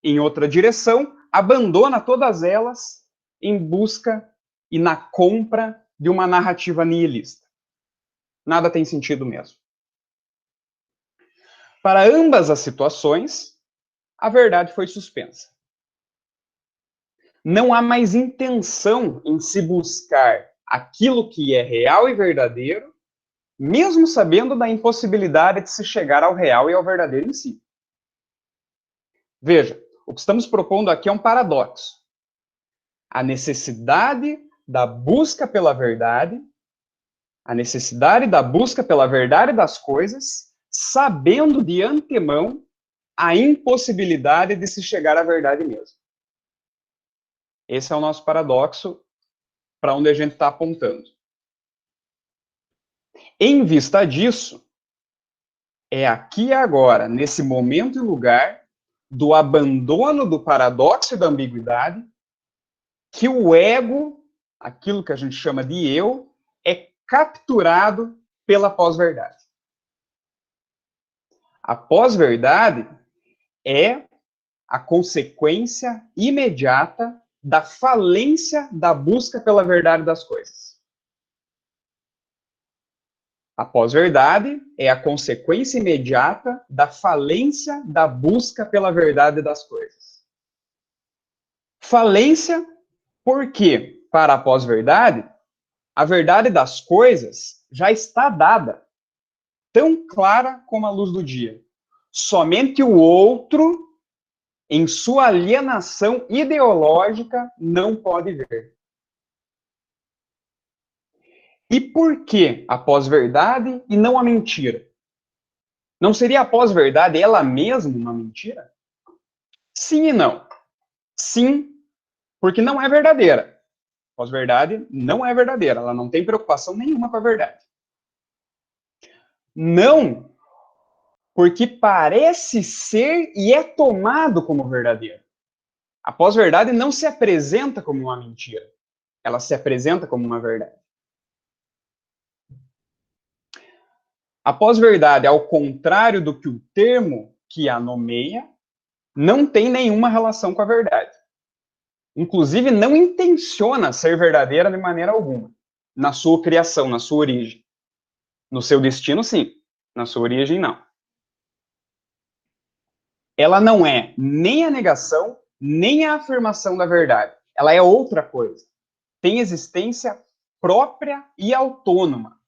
em outra direção, abandona todas elas em busca e na compra de uma narrativa nihilista. Nada tem sentido mesmo. Para ambas as situações, a verdade foi suspensa. Não há mais intenção em se buscar aquilo que é real e verdadeiro, mesmo sabendo da impossibilidade de se chegar ao real e ao verdadeiro em si. Veja, o que estamos propondo aqui é um paradoxo. A necessidade da busca pela verdade, das coisas, sabendo de antemão a impossibilidade de se chegar à verdade mesmo. Esse é o nosso paradoxo para onde a gente está apontando. Em vista disso, é aqui e agora, nesse momento e lugar, do abandono do paradoxo e da ambiguidade, que o ego, aquilo que a gente chama de eu, é capturado pela pós-verdade. A pós-verdade é a consequência imediata da falência da busca pela verdade das coisas. A pós-verdade é a consequência imediata da falência da busca pela verdade das coisas. Falência porque, para a pós-verdade, a verdade das coisas já está dada, tão clara como a luz do dia. Somente o outro em sua alienação ideológica, não pode ver. E por que a pós-verdade e não a mentira? Não seria a pós-verdade ela mesma uma mentira? Sim e não. Sim, porque não é verdadeira. Pós-verdade não é verdadeira, ela não tem preocupação nenhuma com a verdade. Não, porque parece ser e é tomado como verdadeiro. A pós-verdade não se apresenta como uma mentira, ela se apresenta como uma verdade. A pós-verdade, ao contrário do que o termo que a nomeia, não tem nenhuma relação com a verdade. Inclusive, não intenciona ser verdadeira de maneira alguma, na sua criação, na sua origem. No seu destino, sim. Na sua origem, não. Ela não é nem a negação, nem a afirmação da verdade. Ela é outra coisa. Tem existência própria e autônoma.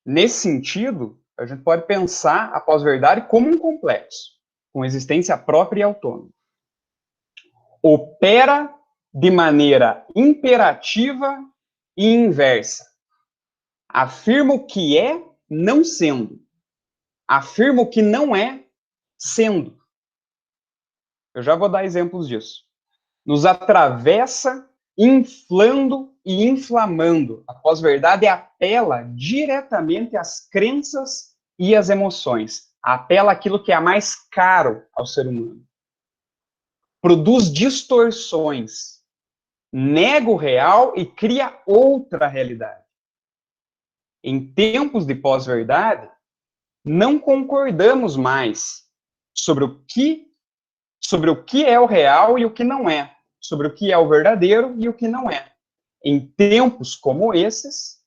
Nesse sentido, a gente pode pensar a pós-verdade como um complexo, com existência própria e autônoma. Opera de maneira imperativa e inversa. Afirma o que é, não sendo. Afirma o que não é, sendo. Eu já vou dar exemplos disso. Nos atravessa inflando e inflamando. A pós-verdade apela diretamente às crenças e às emoções. Apela àquilo que é mais caro ao ser humano. Produz distorções. Nega o real e cria outra realidade. Em tempos de pós-verdade, não concordamos mais sobre o que é o real e o que não é, sobre o que é o verdadeiro e o que não é. Em tempos como esses,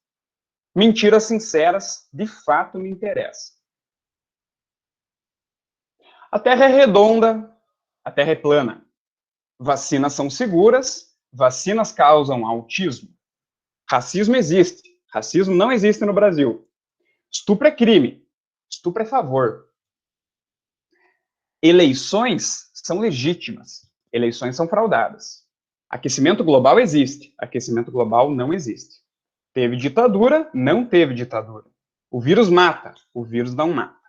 mentiras sinceras de fato me interessam. A Terra é redonda, a Terra é plana. Vacinas são seguras, vacinas causam autismo. Racismo existe, racismo não existe no Brasil. Estupro é crime, estupro é favor. Eleições são legítimas, eleições são fraudadas. Aquecimento global existe, aquecimento global não existe. Teve ditadura, não teve ditadura. O vírus mata, o vírus não mata.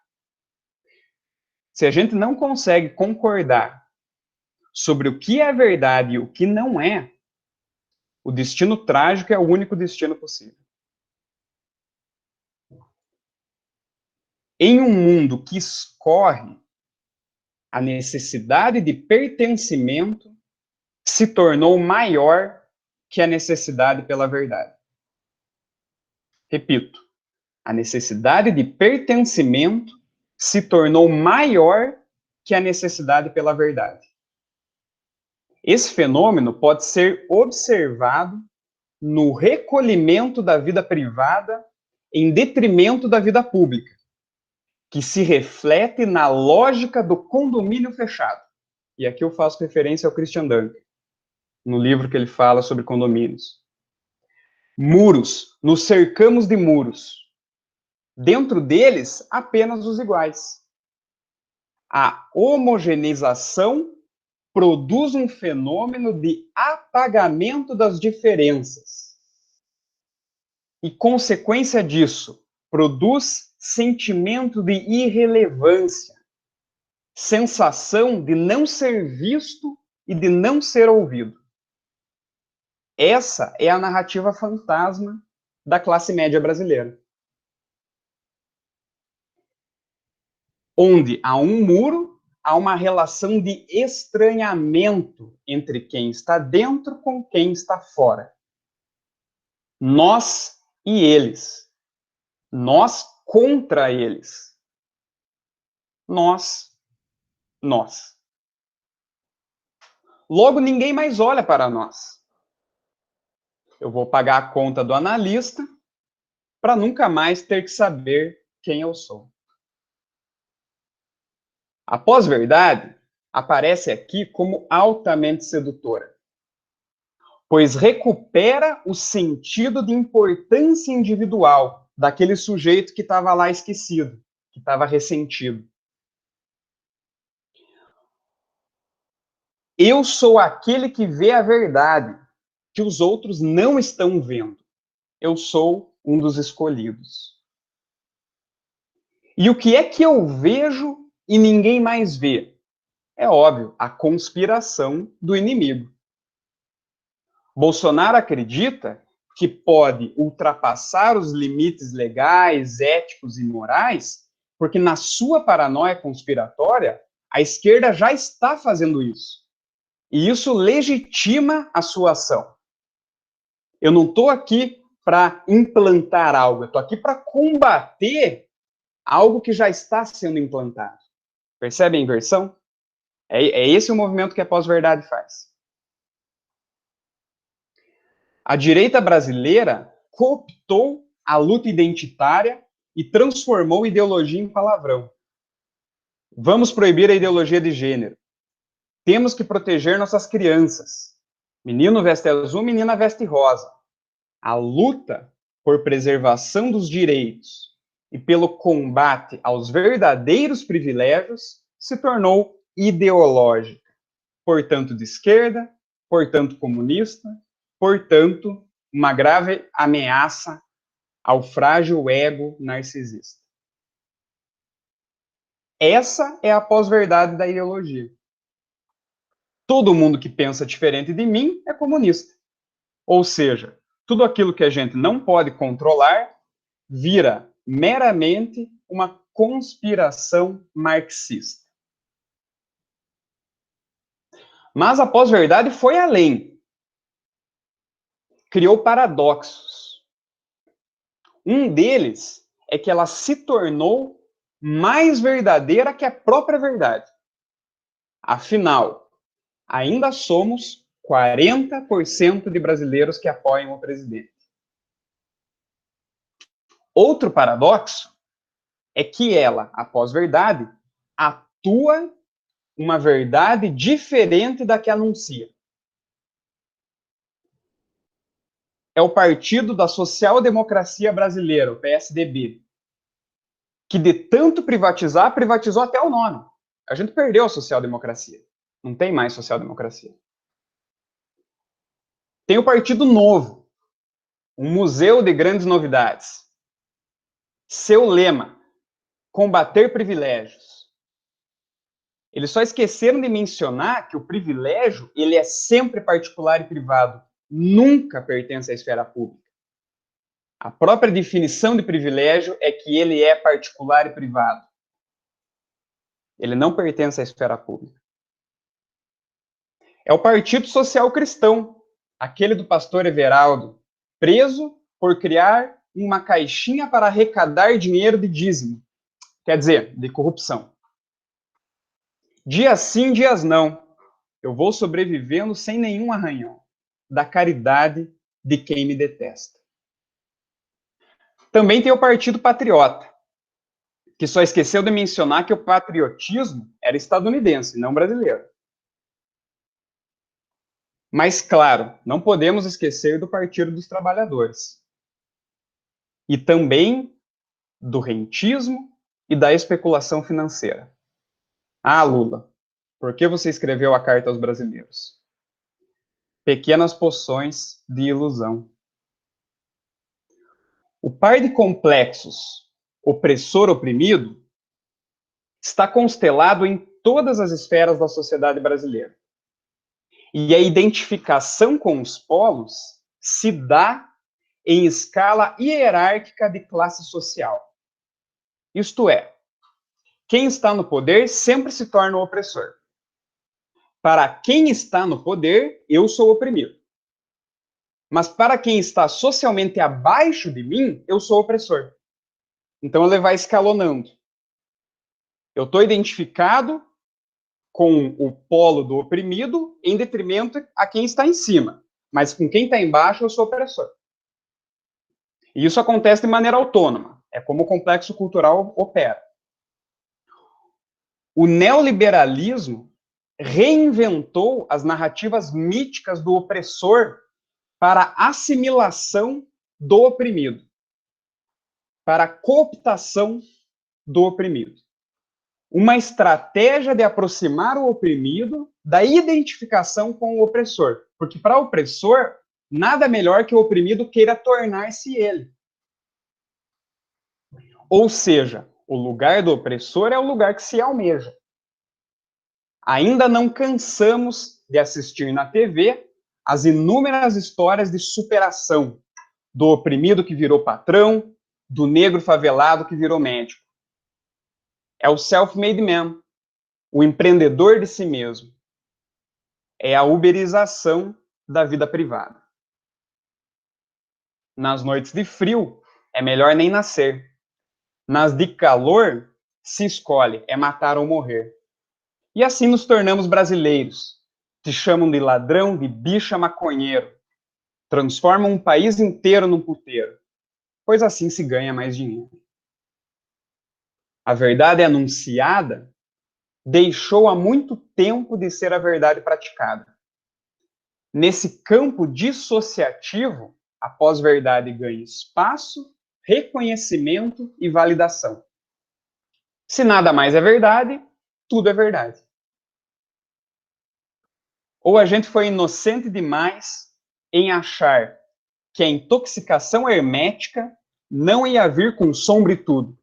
Se a gente não consegue concordar sobre o que é verdade e o que não é, o destino trágico é o único destino possível. Em um mundo que escorre, a necessidade de pertencimento se tornou maior que a necessidade pela verdade. Repito, a necessidade de pertencimento se tornou maior que a necessidade pela verdade. Esse fenômeno pode ser observado no recolhimento da vida privada em detrimento da vida pública, que se reflete na lógica do condomínio fechado. E aqui eu faço referência ao Christian Dunker, no livro que ele fala sobre condomínios. Muros, nos cercamos de muros. Dentro deles, apenas os iguais. A homogeneização produz um fenômeno de apagamento das diferenças. E, consequência disso, produz sentimento de irrelevância, sensação de não ser visto e de não ser ouvido. Essa é a narrativa fantasma da classe média brasileira. Onde há um muro, há uma relação de estranhamento entre quem está dentro com quem está fora. Nós e eles. Nós contra eles. Nós. Logo, ninguém mais olha para nós. Eu vou pagar a conta do analista para nunca mais ter que saber quem eu sou. A pós-verdade aparece aqui como altamente sedutora, pois recupera o sentido de importância individual daquele sujeito que estava lá esquecido, que estava ressentido. Eu sou aquele que vê a verdade, que os outros não estão vendo. Eu sou um dos escolhidos. E o que é que eu vejo e ninguém mais vê? É óbvio, a conspiração do inimigo. Bolsonaro acredita que pode ultrapassar os limites legais, éticos e morais, porque na sua paranoia conspiratória, a esquerda já está fazendo isso. E isso legitima a sua ação. Eu não estou aqui para implantar algo, eu estou aqui para combater algo que já está sendo implantado. Percebe a inversão? É esse o movimento que a pós-verdade faz. A direita brasileira cooptou a luta identitária e transformou ideologia em palavrão. Vamos proibir a ideologia de gênero. Temos que proteger nossas crianças. Menino veste azul, menina veste rosa. A luta por preservação dos direitos e pelo combate aos verdadeiros privilégios se tornou ideológica. Portanto, de esquerda, portanto, comunista, portanto, uma grave ameaça ao frágil ego narcisista. Essa é a pós-verdade da ideologia. Todo mundo que pensa diferente de mim é comunista. Ou seja, tudo aquilo que a gente não pode controlar vira meramente uma conspiração marxista. Mas a pós-verdade foi além. Criou paradoxos. Um deles é que ela se tornou mais verdadeira que a própria verdade. Afinal, ainda somos 40% de brasileiros que apoiam o presidente. Outro paradoxo é que ela, a pós-verdade, atua uma verdade diferente da que anuncia. É o Partido da Social Democracia Brasileira, o PSDB, que de tanto privatizar, privatizou até o nome. A gente perdeu a social-democracia. Não tem mais social-democracia. Tem o Partido Novo, um museu de grandes novidades. Seu lema, combater privilégios. Eles só esqueceram de mencionar que o privilégio, ele é sempre particular e privado, nunca pertence à esfera pública. A própria definição de privilégio é que ele é particular e privado. Ele não pertence à esfera pública. É o Partido Social Cristão, aquele do pastor Everaldo, preso por criar uma caixinha para arrecadar dinheiro de dízimo, quer dizer, de corrupção. Dias sim, dias não. Eu vou sobrevivendo sem nenhum arranhão da caridade de quem me detesta. Também tem o Partido Patriota, que só esqueceu de mencionar que o patriotismo era estadunidense, não brasileiro. Mas, claro, não podemos esquecer do Partido dos Trabalhadores. E também do rentismo e da especulação financeira. Ah, Lula, por que você escreveu a carta aos brasileiros? Pequenas poções de ilusão. O par de complexos opressor-oprimido está constelado em todas as esferas da sociedade brasileira. E a identificação com os polos se dá em escala hierárquica de classe social. Isto é, quem está no poder sempre se torna o opressor. Para quem está no poder, eu sou oprimido. Mas para quem está socialmente abaixo de mim, eu sou opressor. Então ele vai escalonando. Eu estou identificado com o polo do oprimido em detrimento a quem está em cima. Mas com quem está embaixo, eu sou opressor. E isso acontece de maneira autônoma. É como o complexo cultural opera. O neoliberalismo reinventou as narrativas míticas do opressor para a assimilação do oprimido, para a cooptação do oprimido. Uma estratégia de aproximar o oprimido da identificação com o opressor. Porque para o opressor, nada melhor que o oprimido queira tornar-se ele. Ou seja, o lugar do opressor é o lugar que se almeja. Ainda não cansamos de assistir na TV as inúmeras histórias de superação do oprimido que virou patrão, do negro favelado que virou médico. É o self-made man, o empreendedor de si mesmo. É a uberização da vida privada. Nas noites de frio, é melhor nem nascer. Nas de calor, se escolhe, é matar ou morrer. E assim nos tornamos brasileiros. Te chamam de ladrão, de bicha, maconheiro. Transformam um país inteiro num puteiro. Pois assim se ganha mais dinheiro. A verdade anunciada deixou há muito tempo de ser a verdade praticada. Nesse campo dissociativo, a pós-verdade ganha espaço, reconhecimento e validação. Se nada mais é verdade, tudo é verdade. Ou a gente foi inocente demais em achar que a intoxicação hermética não ia vir com sombra e tudo.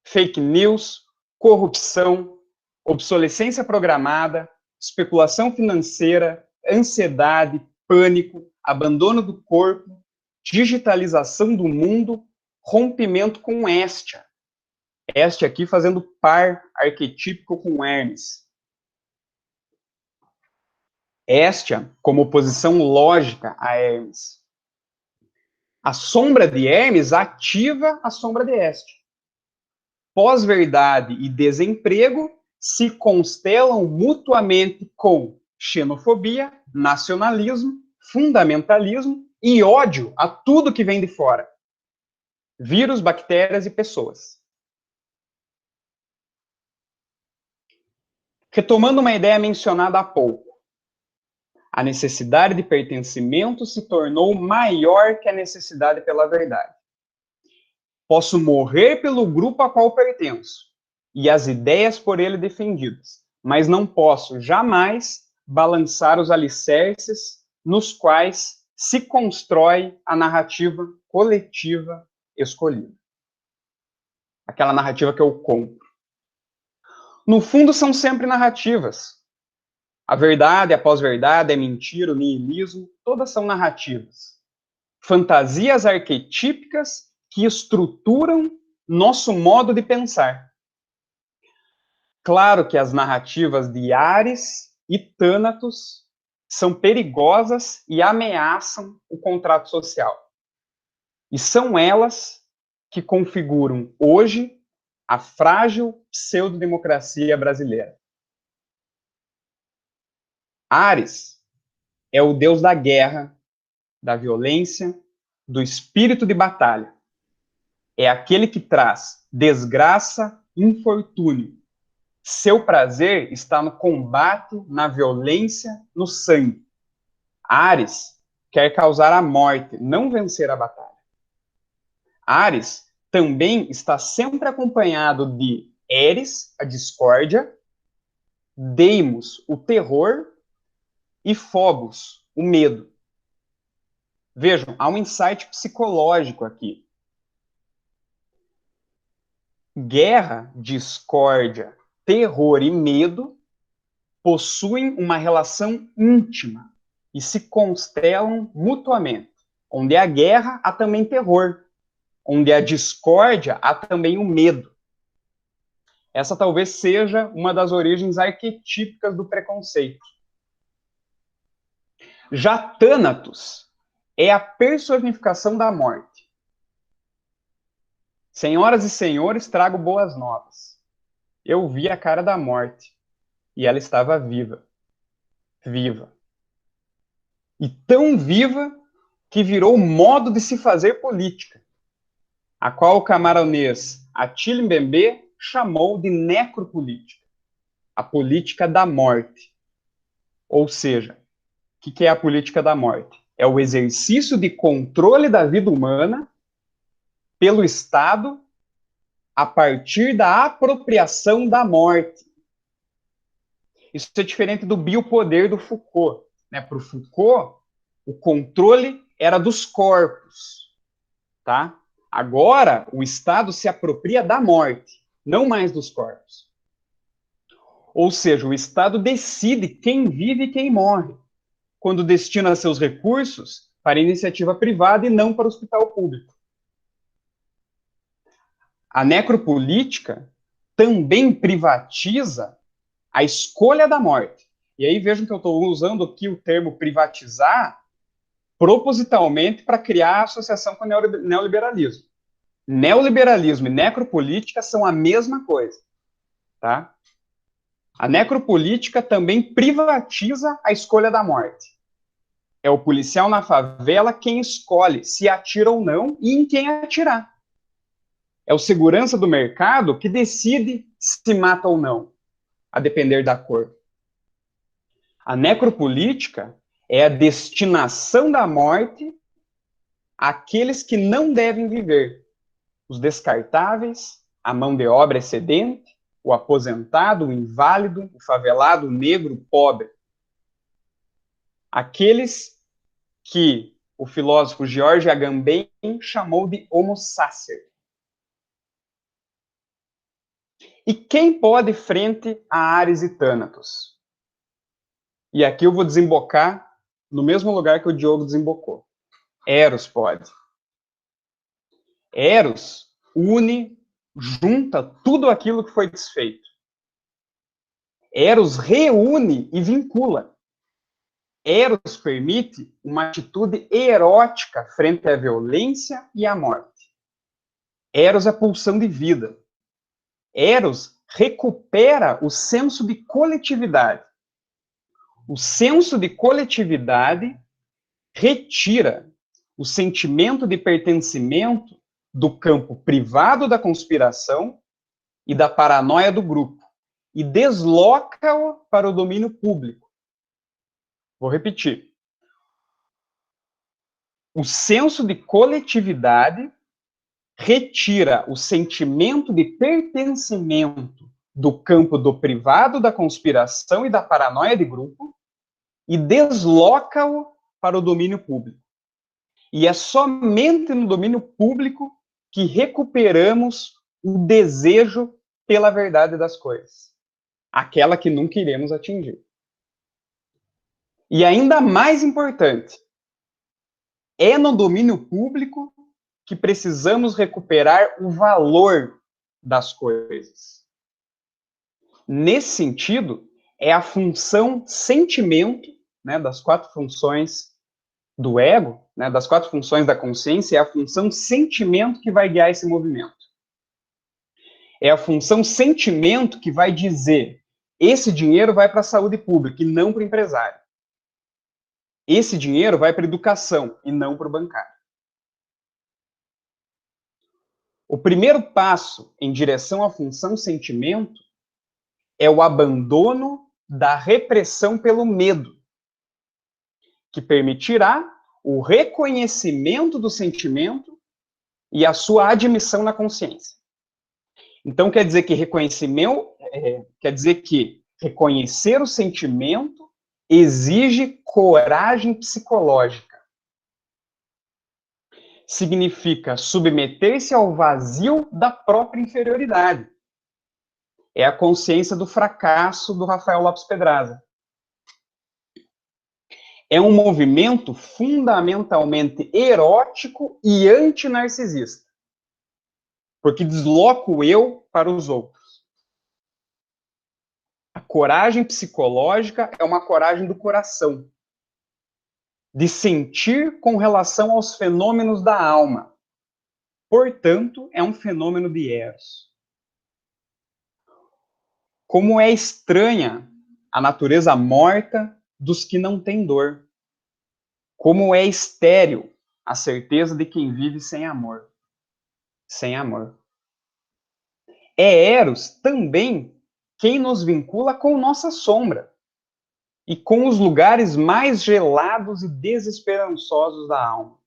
Fake news, corrupção, obsolescência programada, especulação financeira, ansiedade, pânico, abandono do corpo, digitalização do mundo, rompimento com Héstia. Héstia aqui fazendo par arquetípico com Hermes. Héstia como oposição lógica a Hermes. A sombra de Hermes ativa a sombra de Héstia. Pós-verdade e desemprego se constelam mutuamente com xenofobia, nacionalismo, fundamentalismo e ódio a tudo que vem de fora. Vírus, bactérias e pessoas. Retomando uma ideia mencionada há pouco, a necessidade de pertencimento se tornou maior que a necessidade pela verdade. Posso morrer pelo grupo a qual pertenço e as ideias por ele defendidas, mas não posso jamais balançar os alicerces nos quais se constrói a narrativa coletiva escolhida. Aquela narrativa que eu compro. No fundo, são sempre narrativas. A verdade, a pós-verdade, a mentira, o niilismo, todas são narrativas. Fantasias arquetípicas que estruturam nosso modo de pensar. Claro que as narrativas de Ares e Thanatos são perigosas e ameaçam o contrato social. E são elas que configuram hoje a frágil pseudodemocracia brasileira. Ares é o deus da guerra, da violência, do espírito de batalha. É aquele que traz desgraça, infortúnio. Seu prazer está no combate, na violência, no sangue. Ares quer causar a morte, não vencer a batalha. Ares também está sempre acompanhado de Eris, a discórdia, Deimos, o terror, e Phobos, o medo. Vejam, há um insight psicológico aqui. Guerra, discórdia, terror e medo possuem uma relação íntima e se constelam mutuamente. Onde há guerra, há também terror. Onde há discórdia, há também o medo. Essa talvez seja uma das origens arquetípicas do preconceito. Já Thanatos é a personificação da morte. Senhoras e senhores, trago boas novas. Eu vi a cara da morte e ela estava viva. Viva. E tão viva que virou modo de se fazer política, a qual o camaronês Attila Mbembe chamou de necropolítica, a política da morte. Ou seja, o que é a política da morte? É o exercício de controle da vida humana pelo Estado a partir da apropriação da morte. Isso é diferente do biopoder do Foucault, né? Para o Foucault, o controle era dos corpos, tá? Agora, o Estado se apropria da morte, não mais dos corpos. Ou seja, o Estado decide quem vive e quem morre, quando destina seus recursos para iniciativa privada e não para o hospital público. A necropolítica também privatiza a escolha da morte. E aí vejam que eu estou usando aqui o termo privatizar propositalmente para criar associação com o neoliberalismo. Neoliberalismo e necropolítica são a mesma coisa, tá? A necropolítica também privatiza a escolha da morte. É o policial na favela quem escolhe se atira ou não e em quem atirar. É o segurança do mercado que decide se mata ou não, a depender da cor. A necropolítica é a destinação da morte àqueles que não devem viver. Os descartáveis, a mão de obra excedente, o aposentado, o inválido, o favelado, o negro, o pobre. Aqueles que o filósofo George Agamben chamou de homo sacer. E quem pode frente a Ares e Thanatos? E aqui eu vou desembocar no mesmo lugar que o Diogo desembocou. Eros pode. Eros une, junta tudo aquilo que foi desfeito. Eros reúne e vincula. Eros permite uma atitude erótica frente à violência e à morte. Eros é pulsão de vida. Eros recupera o senso de coletividade. O senso de coletividade retira o sentimento de pertencimento do campo privado da conspiração e da paranoia do grupo e desloca-o para o domínio público. Vou repetir. O senso de coletividade retira o sentimento de pertencimento do campo do privado da conspiração e da paranoia de grupo e desloca-o para o domínio público. E é somente no domínio público que recuperamos o desejo pela verdade das coisas, aquela que nunca iremos atingir. E ainda mais importante, é no domínio público que precisamos recuperar o valor das coisas. Nesse sentido, é a função sentimento, né, das 4 funções do ego, né, das 4 funções da consciência, é a função sentimento que vai guiar esse movimento. É a função sentimento que vai dizer: esse dinheiro vai para a saúde pública e não para o empresário. Esse dinheiro vai para a educação e não para o bancário. O primeiro passo em direção à função sentimento é o abandono da repressão pelo medo, que permitirá o reconhecimento do sentimento e a sua admissão na consciência. Então, quer dizer que reconhecer o sentimento exige coragem psicológica. Significa submeter-se ao vazio da própria inferioridade. É a consciência do fracasso do Rafael Lopes Pedraza. É um movimento fundamentalmente erótico e antinarcisista, porque desloca o eu para os outros. A coragem psicológica é uma coragem do coração, de sentir com relação aos fenômenos da alma. Portanto, é um fenômeno de Eros. Como é estranha a natureza morta dos que não têm dor. Como é estéril a certeza de quem vive sem amor. Sem amor. É Eros também quem nos vincula com nossa sombra e com os lugares mais gelados e desesperançosos da alma.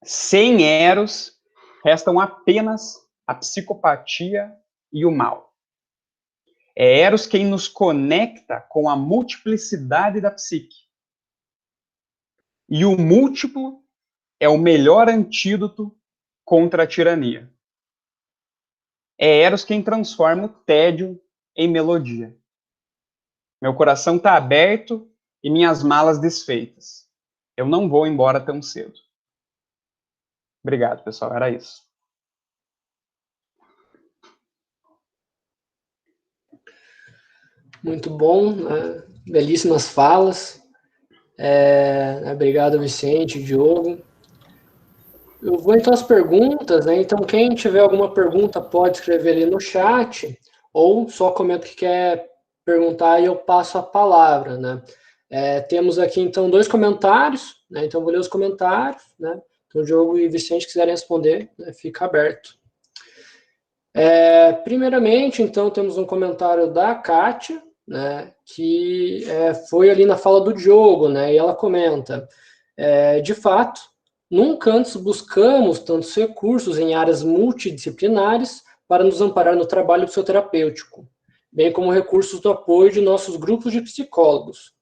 Sem Eros, restam apenas a psicopatia e o mal. É Eros quem nos conecta com a multiplicidade da psique. E o múltiplo é o melhor antídoto contra a tirania. É Eros quem transforma o tédio em melodia. Meu coração está aberto e minhas malas desfeitas. Eu não vou embora tão cedo. Obrigado, pessoal. Era isso. Muito bom, né? Belíssimas falas. Obrigado, Vicente, Diogo. Eu vou então às perguntas, né? Então, quem tiver alguma pergunta pode escrever ali no chat, ou só comenta o que quer perguntar e eu passo a palavra, né? Temos aqui, então, 2 comentários, né? Então, vou ler os comentários, né? Então, o Diogo e o Vicente quiserem responder, né? Fica aberto. Primeiramente, então, temos um comentário da Kátia, né? Que foi ali na fala do Diogo, né? E ela comenta, de fato, nunca antes buscamos tantos recursos em áreas multidisciplinares para nos amparar no trabalho psicoterapêutico, bem como recursos do apoio de nossos grupos de psicólogos.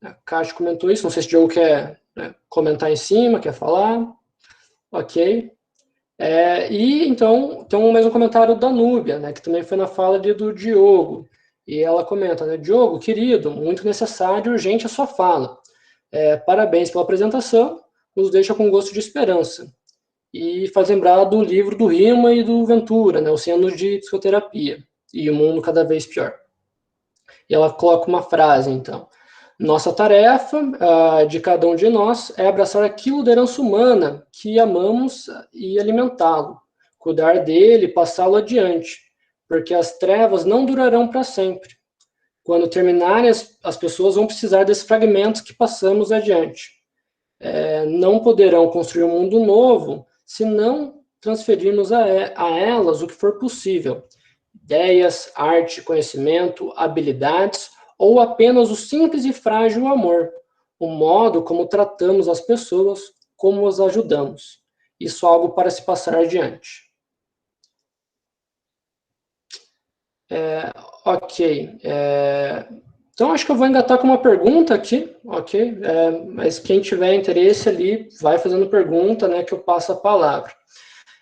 A Kátia comentou isso, não sei se o Diogo quer, né, comentar em cima, quer falar. Ok. E então, tem mais um comentário da Núbia, né, que também foi na fala do Diogo. E ela comenta, né, Diogo, querido, muito necessário e urgente a sua fala. Parabéns pela apresentação, nos deixa com gosto de esperança. E faz lembrar do livro do Rima e do Ventura, né, Oceanos de Psicoterapia, e o mundo cada vez pior. E ela coloca uma frase, então. Nossa tarefa, de cada um de nós, é abraçar aquilo da herança humana que amamos e alimentá-lo, cuidar dele, passá-lo adiante, porque as trevas não durarão para sempre. Quando terminarem, as pessoas vão precisar desses fragmentos que passamos adiante. Não poderão construir um mundo novo se não transferirmos a elas o que for possível. Ideias, arte, conhecimento, habilidades, ou apenas o simples e frágil amor, o modo como tratamos as pessoas, como as ajudamos. Isso é algo para se passar adiante. Ok. Então, acho que eu vou engatar com uma pergunta aqui, ok? Mas quem tiver interesse ali, vai fazendo pergunta, né, que eu passo a palavra.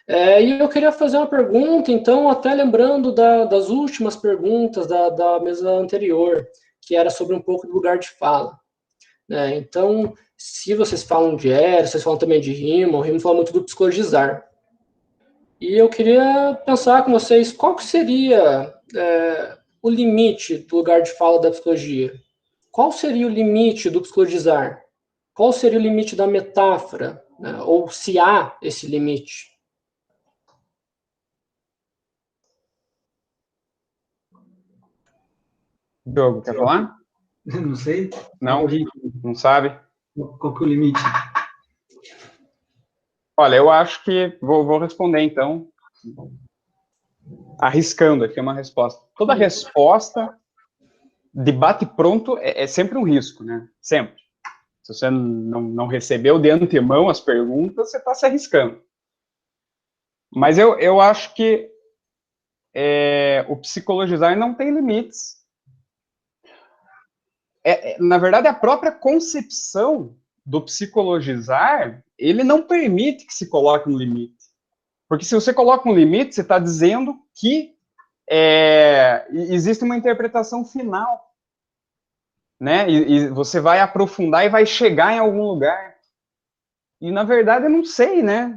E eu queria fazer uma pergunta, então, até lembrando das últimas perguntas da mesa anterior, que era sobre um pouco do lugar de fala. Né? Então, se vocês falam de Eros, vocês falam também de Rima, o Rima fala muito do psicologizar. E eu queria pensar com vocês qual que seria o limite do lugar de fala da psicologia. Qual seria o limite do psicologizar? Qual seria o limite da metáfora? Né? Ou se há esse limite? Diogo, quer falar? Não sei. Não? Não sabe? Qual que é o limite? Olha, eu acho que vou responder, então, arriscando aqui uma resposta. Toda resposta de bate-pronto é sempre um risco, né? Sempre. Se você não recebeu de antemão as perguntas, você está se arriscando. Mas eu acho que o psicologizar não tem limites. Na verdade, a própria concepção do psicologizar, ele não permite que se coloque um limite. Porque se você coloca um limite, você está dizendo que existe uma interpretação final. Né? E você vai aprofundar e vai chegar em algum lugar. E, na verdade, eu não sei, né?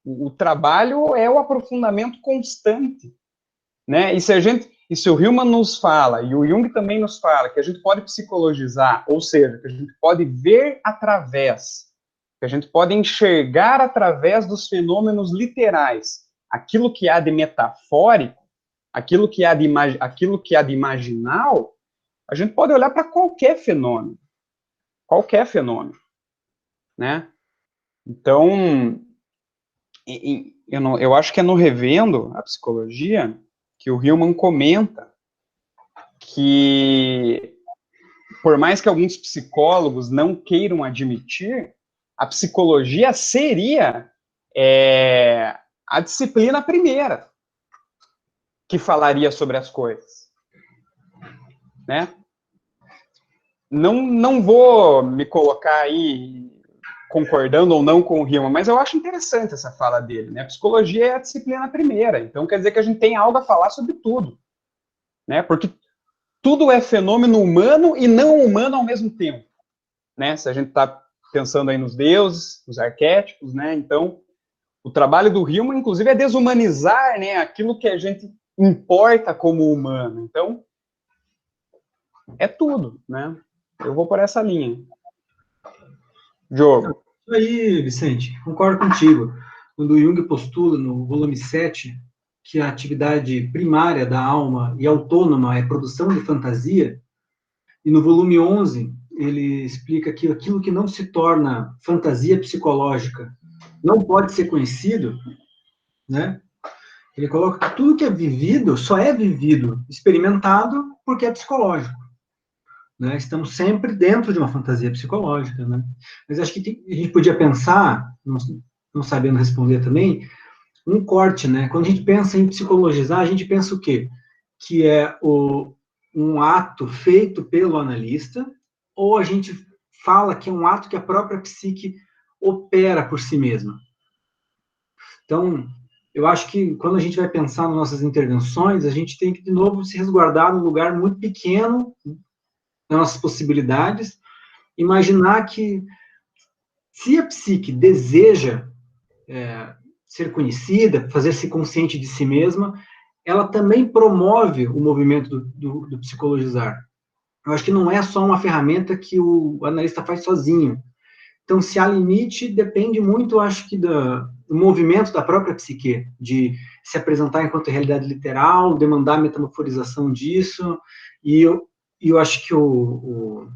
O trabalho é o aprofundamento constante. Né? E se o Hillman nos fala, e o Jung também nos fala, que a gente pode psicologizar, ou seja, que a gente pode ver através, que a gente pode enxergar através dos fenômenos literais, aquilo que há de metafórico, aquilo que há de imaginal, a gente pode olhar para qualquer fenômeno, né? Então, eu acho que é no Revendo a Psicologia que o Hillman comenta que, por mais que alguns psicólogos não queiram admitir, a psicologia seria a disciplina primeira que falaria sobre as coisas. né? Não vou me colocar aí concordando ou não com o Hillman, mas eu acho interessante essa fala dele, né? Psicologia é a disciplina primeira, então quer dizer que a gente tem algo a falar sobre tudo, né? Porque tudo é fenômeno humano e não humano ao mesmo tempo, né? Se a gente está pensando aí nos deuses, nos arquétipos, né? Então, o trabalho do Hillman, inclusive, é desumanizar, né, aquilo que a gente importa como humano. Então, é tudo, né? Eu vou por essa linha. Diogo. Isso aí, Vicente, concordo contigo. Quando Jung postula no volume 7 que a atividade primária da alma e autônoma é produção de fantasia, e no volume 11 ele explica que aquilo que não se torna fantasia psicológica não pode ser conhecido, né? Ele coloca que tudo que é vivido só é vivido, experimentado, porque é psicológico. Né? Estamos sempre dentro de uma fantasia psicológica, né? Mas acho que a gente podia pensar, não sabendo responder também, um corte, né? Quando a gente pensa em psicologizar, a gente pensa o quê? Que é um ato feito pelo analista, ou a gente fala que é um ato que a própria psique opera por si mesma. Então, eu acho que quando a gente vai pensar nas nossas intervenções, a gente tem que, de novo, se resguardar num lugar muito pequeno, nas nossas possibilidades, imaginar que se a psique deseja ser conhecida, fazer-se consciente de si mesma, ela também promove o movimento do psicologizar. Eu acho que não é só uma ferramenta que o analista faz sozinho. Então, se há limite, depende muito, acho que, do movimento da própria psique, de se apresentar enquanto realidade literal, demandar a metamorforização disso, e eu acho que o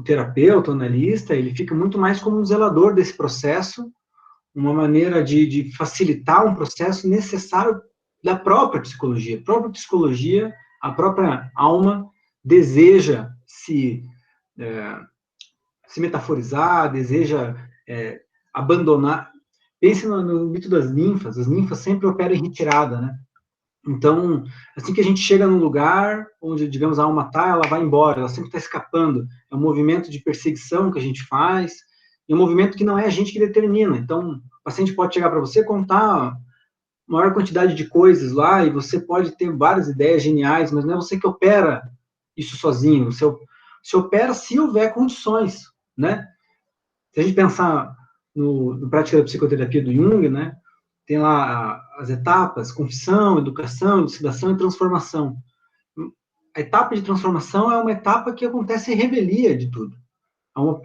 terapeuta, o analista, ele fica muito mais como um zelador desse processo, uma maneira de facilitar um processo necessário da própria psicologia. A própria psicologia, a própria alma deseja se metaforizar, deseja abandonar. Pense no mito das ninfas. As ninfas sempre operam em retirada, né? Então, assim que a gente chega num lugar onde, digamos, a alma está, ela vai embora, ela sempre está escapando. É um movimento de perseguição que a gente faz, e um movimento que não é a gente que determina. Então, o paciente pode chegar para você, contar maior quantidade de coisas lá, e você pode ter várias ideias geniais, mas não é você que opera isso sozinho. Você opera se houver condições, né? Se a gente pensar no prática da psicoterapia do Jung, né? Tem lá as etapas: confissão, educação, elucidação e transformação. A etapa de transformação é uma etapa que acontece em revelia de tudo.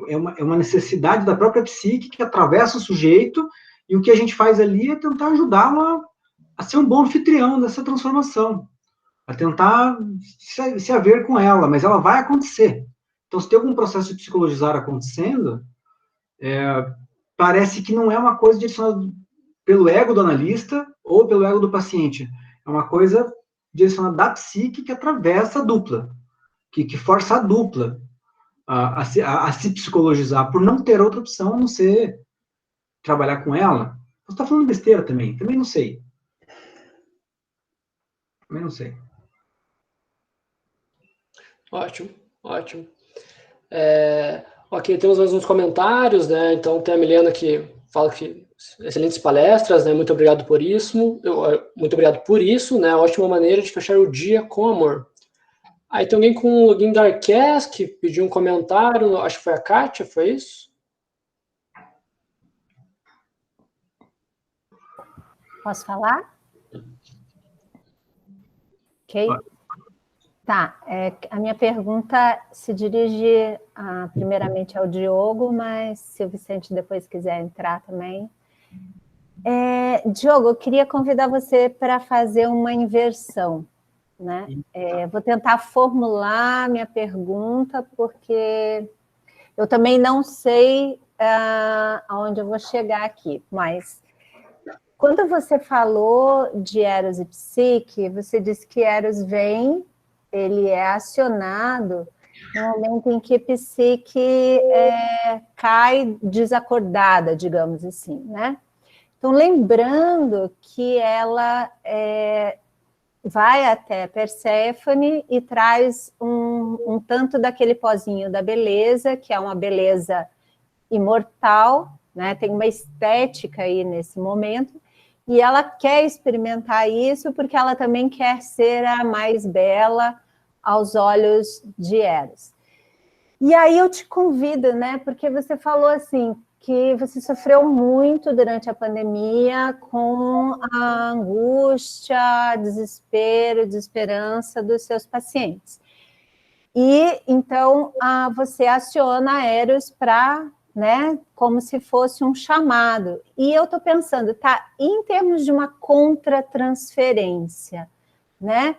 É uma necessidade da própria psique que atravessa o sujeito, e o que a gente faz ali é tentar ajudá-lo a ser um bom anfitrião dessa transformação, a tentar se haver com ela, mas ela vai acontecer. Então, se tem algum processo de psicologizar acontecendo, parece que não é uma coisa direcionada pelo ego do analista ou pelo ego do paciente. É uma coisa direcionada da psique que atravessa a dupla, que força a dupla a se psicologizar, por não ter outra opção a não ser trabalhar com ela. Você está falando besteira também não sei. Também não sei. Ótimo, ótimo. Ok, temos mais uns comentários, né? Então tem a Milena que fala que excelentes palestras, né? Muito obrigado por isso. Muito obrigado por isso, né? Ótima maneira de fechar o dia com amor. Aí tem alguém com o login da Arquest que pediu um comentário, acho que foi a Kátia, foi isso? Posso falar? Ok. Tá, a minha pergunta se dirige primeiramente ao Diogo, mas se o Vicente depois quiser entrar também. Diogo, eu queria convidar você para fazer uma inversão, né? Vou tentar formular minha pergunta, porque eu também não sei aonde eu vou chegar aqui, mas quando você falou de Eros e Psique, você disse que Eros vem, ele é acionado no momento em que Psique cai desacordada, digamos assim, né? Então, lembrando que ela vai até Perséfone e traz um tanto daquele pozinho da beleza, que é uma beleza imortal, né? Tem uma estética aí nesse momento, e ela quer experimentar isso porque ela também quer ser a mais bela aos olhos de Eros. E aí eu te convido, né? Porque você falou assim, que você sofreu muito durante a pandemia com a angústia, desespero, desesperança dos seus pacientes. E então você aciona Eros para, né, como se fosse um chamado. E eu estou pensando, tá, em termos de uma contratransferência, né?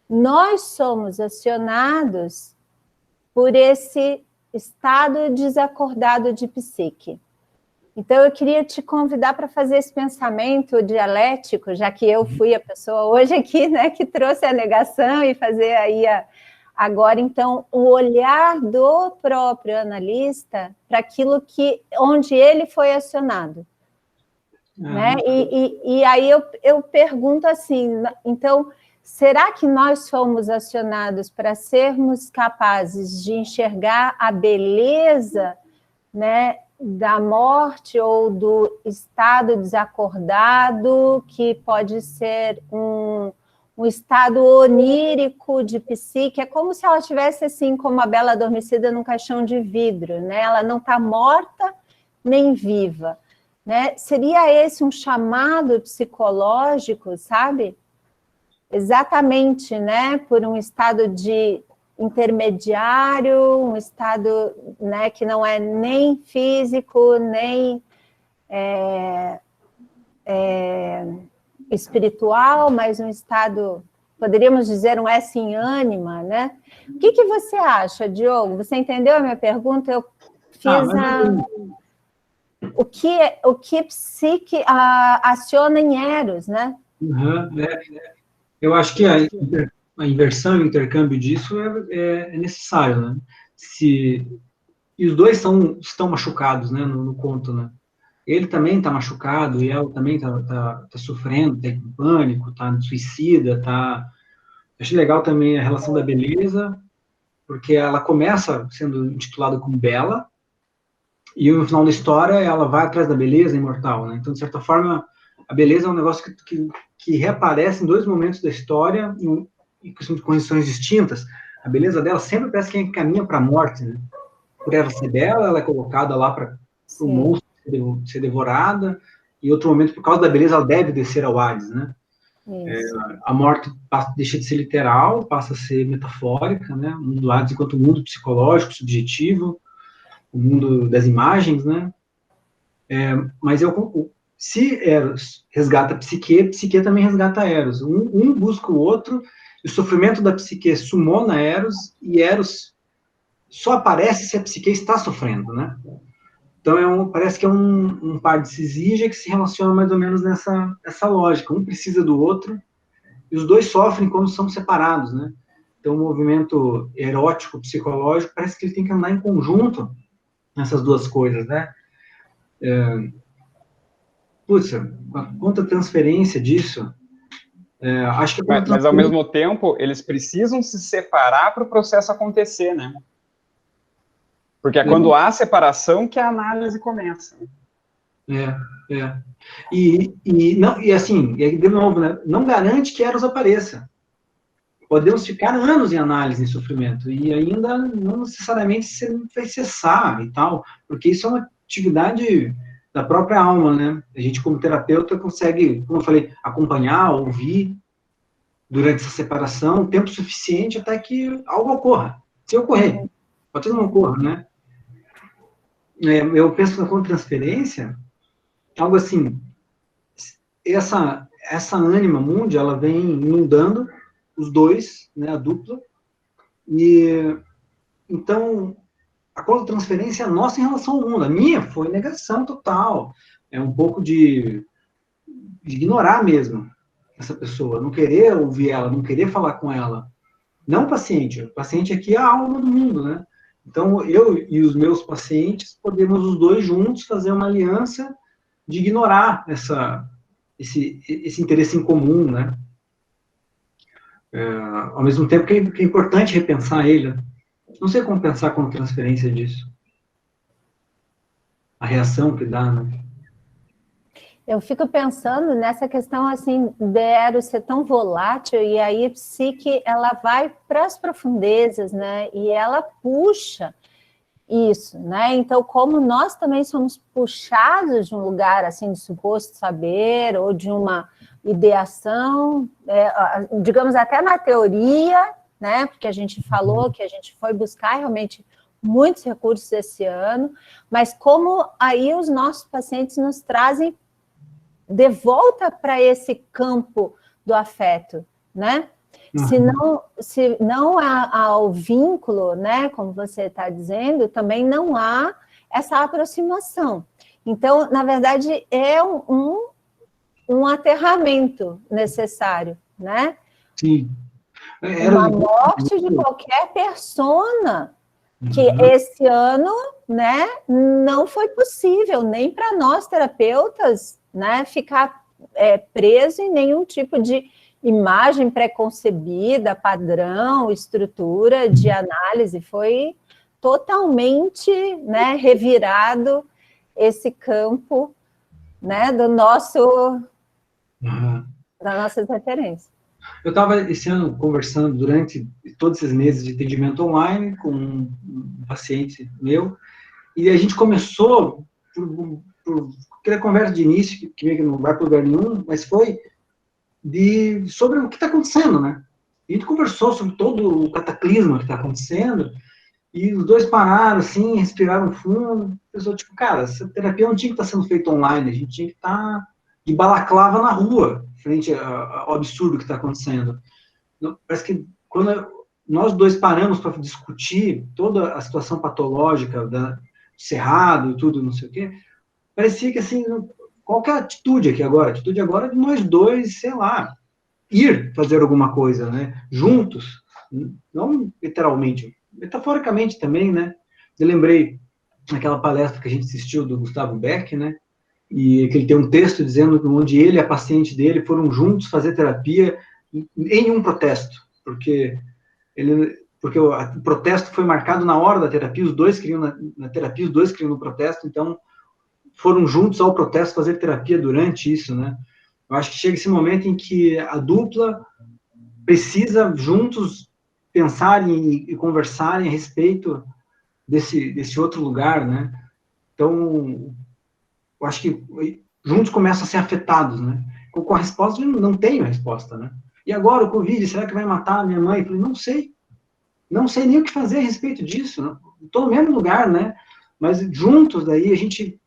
Nós somos acionados por esse estado desacordado de psique. Então, eu queria te convidar para fazer esse pensamento dialético, já que eu fui a pessoa hoje aqui, né, que trouxe a negação e fazer aí agora, então, o olhar do próprio analista para aquilo onde ele foi acionado. Né? E aí eu pergunto assim, então, será que nós fomos acionados para sermos capazes de enxergar a beleza, né, da morte ou do estado desacordado, que pode ser um estado onírico de psique? É como se ela estivesse assim, como a Bela Adormecida num caixão de vidro, né? Ela não está morta nem viva, né? Seria esse um chamado psicológico, sabe? Exatamente, né? Por um estado de intermediário, um estado, né, que não é nem físico, nem espiritual, mas um estado, poderíamos dizer, um S em ânima, né? O que você acha, Diogo? Você entendeu a minha pergunta? Eu fiz o que psique aciona em Eros, né? Eu acho que a inversão e o intercâmbio disso é necessário, né? E os dois estão machucados, né, no conto, né? Ele também está machucado e ela também tá sofrendo, está em pânico, está suicida, tá... Achei legal também a relação da beleza, porque ela começa sendo intitulada como Bela, e no final da história ela vai atrás da beleza imortal, né? Então, de certa forma, a beleza é um negócio que reaparece em dois momentos da história, em condições distintas. A beleza dela sempre parece que caminha para a morte, né? Por ela ser bela, ela é colocada lá para o monstro ser devorada, e outro momento, por causa da beleza, ela deve descer ao Hades, né? A morte deixa de ser literal, passa a ser metafórica, né? O mundo do Hades enquanto mundo psicológico, subjetivo, o mundo das imagens, né? Mas se Eros resgata a Psique também resgata Eros. Um busca o outro, e o sofrimento da Psique sumona Eros, e Eros só aparece se a Psique está sofrendo, né? Então, parece que é um par de cisígia que se relaciona mais ou menos nessa lógica. Um precisa do outro, e os dois sofrem quando são separados, né? Então, o movimento erótico, psicológico, parece que ele tem que andar em conjunto nessas duas coisas, né? A contra-transferência disso, acho que... Mas, ao mesmo tempo, eles precisam se separar para o processo acontecer, né? Porque é quando há separação que a análise começa. E assim, de novo, né, não garante que Eros apareça. Podemos ficar anos em análise em sofrimento, e ainda não necessariamente vai cessar e tal, porque isso é uma atividade da própria alma, né? A gente, como terapeuta, consegue, como eu falei, acompanhar, ouvir durante essa separação, tempo suficiente até que algo ocorra. Se ocorrer, pode ser que não ocorra, né? Eu penso na contra-transferência, algo assim, essa ânima mundi, ela vem inundando os dois, né, a dupla, e então a contra-transferência é nossa em relação ao mundo. A minha foi negação total, é um pouco de ignorar mesmo essa pessoa, não querer ouvir ela, não querer falar com ela. Não o paciente aqui é a alma do mundo, né? Então, eu e os meus pacientes podemos os dois juntos fazer uma aliança de ignorar esse interesse em comum, né? Ao mesmo tempo que é importante repensar ele. Não sei como pensar com transferência disso. A reação que dá, né? Eu fico pensando nessa questão, assim, de Eros ser tão volátil, e aí a psique, ela vai para as profundezas, né? E ela puxa isso, né? Então, como nós também somos puxados de um lugar, assim, de suposto saber, ou de uma ideação, digamos, até na teoria, né? Porque a gente falou que a gente foi buscar realmente muitos recursos esse ano, mas como aí os nossos pacientes nos trazem de volta para esse campo do afeto, né? Se não há o vínculo, né, como você está dizendo, também não há essa aproximação. Então, na verdade, é um aterramento necessário, né? Sim. Uma morte de qualquer persona, que esse ano, né, não foi possível, nem para nós terapeutas, né, ficar preso em nenhum tipo de imagem preconcebida, padrão, estrutura de análise. Foi totalmente, né, revirado esse campo, né, da nossas referências. Eu estava esse ano conversando durante todos esses meses de atendimento online com um paciente meu, e a gente começou por aquela conversa de início, que meio que não vai para lugar nenhum, mas foi sobre o que está acontecendo, né? A gente conversou sobre todo o cataclisma que está acontecendo, e os dois pararam, assim, respiraram fundo, pensou, tipo, cara, essa terapia não tinha que estar sendo feita online, a gente tinha que estar de balaclava na rua, frente ao absurdo que está acontecendo. Parece que quando nós dois paramos para discutir toda a situação patológica do Cerrado e tudo, não sei o quê, parecia que, assim, qual que é a atitude aqui agora? A atitude agora é de nós dois, sei lá, ir fazer alguma coisa, né? Juntos, não literalmente, metaforicamente também, né? Eu lembrei naquela palestra que a gente assistiu do Gustavo Beck, né? E que ele tem um texto dizendo onde ele e a paciente dele foram juntos fazer terapia em um protesto, porque o protesto foi marcado na hora da terapia, os dois queriam na terapia, os dois queriam no protesto, então foram juntos ao protesto fazer terapia durante isso, né? Eu acho que chega esse momento em que a dupla precisa juntos pensarem e conversarem a respeito desse outro lugar, né? Então, eu acho que juntos começam a ser afetados, né? Com a resposta, eu não tenho resposta, né? E agora o Covid, será que vai matar a minha mãe? Eu falei, não sei. Não sei nem o que fazer a respeito disso. Estou no mesmo lugar, né? Mas juntos, daí, a gente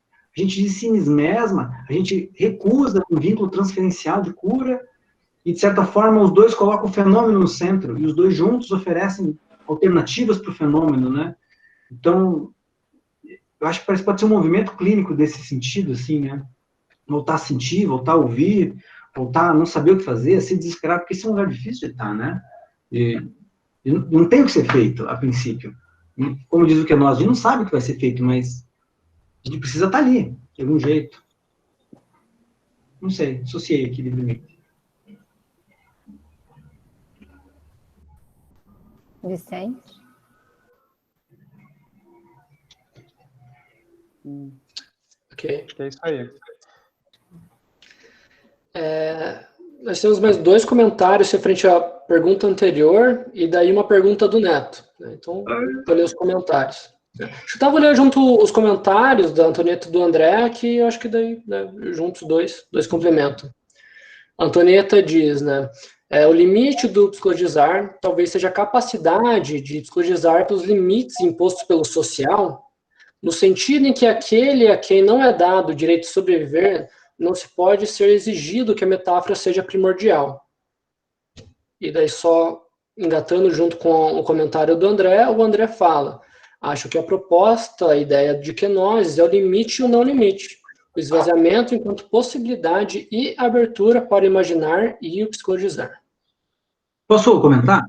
se mesma, a gente recusa um vínculo transferencial de cura, e, de certa forma, os dois colocam o fenômeno no centro, e os dois juntos oferecem alternativas para o fenômeno, né? Então, eu acho que pode ser um movimento clínico desse sentido, assim, né? Voltar a sentir, voltar a ouvir, voltar a não saber o que fazer, a se desesperar, porque isso é um lugar difícil de estar, né? E não tem o que ser feito, a princípio. Como diz o que nós, a gente não sabe o que vai ser feito, mas a gente precisa estar ali, de algum jeito. Não sei, associei aqui livremente. Vicente? Ok. É isso aí. Nós temos mais 2 comentários referente à pergunta anterior e daí uma pergunta do Neto. Então, vou ler os comentários. Acho que eu vou ler junto os comentários da Antonieta e do André, que eu acho que daí, né, juntos dois complementam. A Antonieta diz, né, o limite do psicologizar talvez seja a capacidade de psicologizar pelos limites impostos pelo social, no sentido em que aquele a quem não é dado o direito de sobreviver não se pode ser exigido que a metáfora seja primordial. E daí, só engatando junto com o comentário do André, o André fala, acho que a proposta, a ideia de Quenose é o limite e o não limite, o esvaziamento enquanto possibilidade e abertura para imaginar e psicologizar. Posso comentar?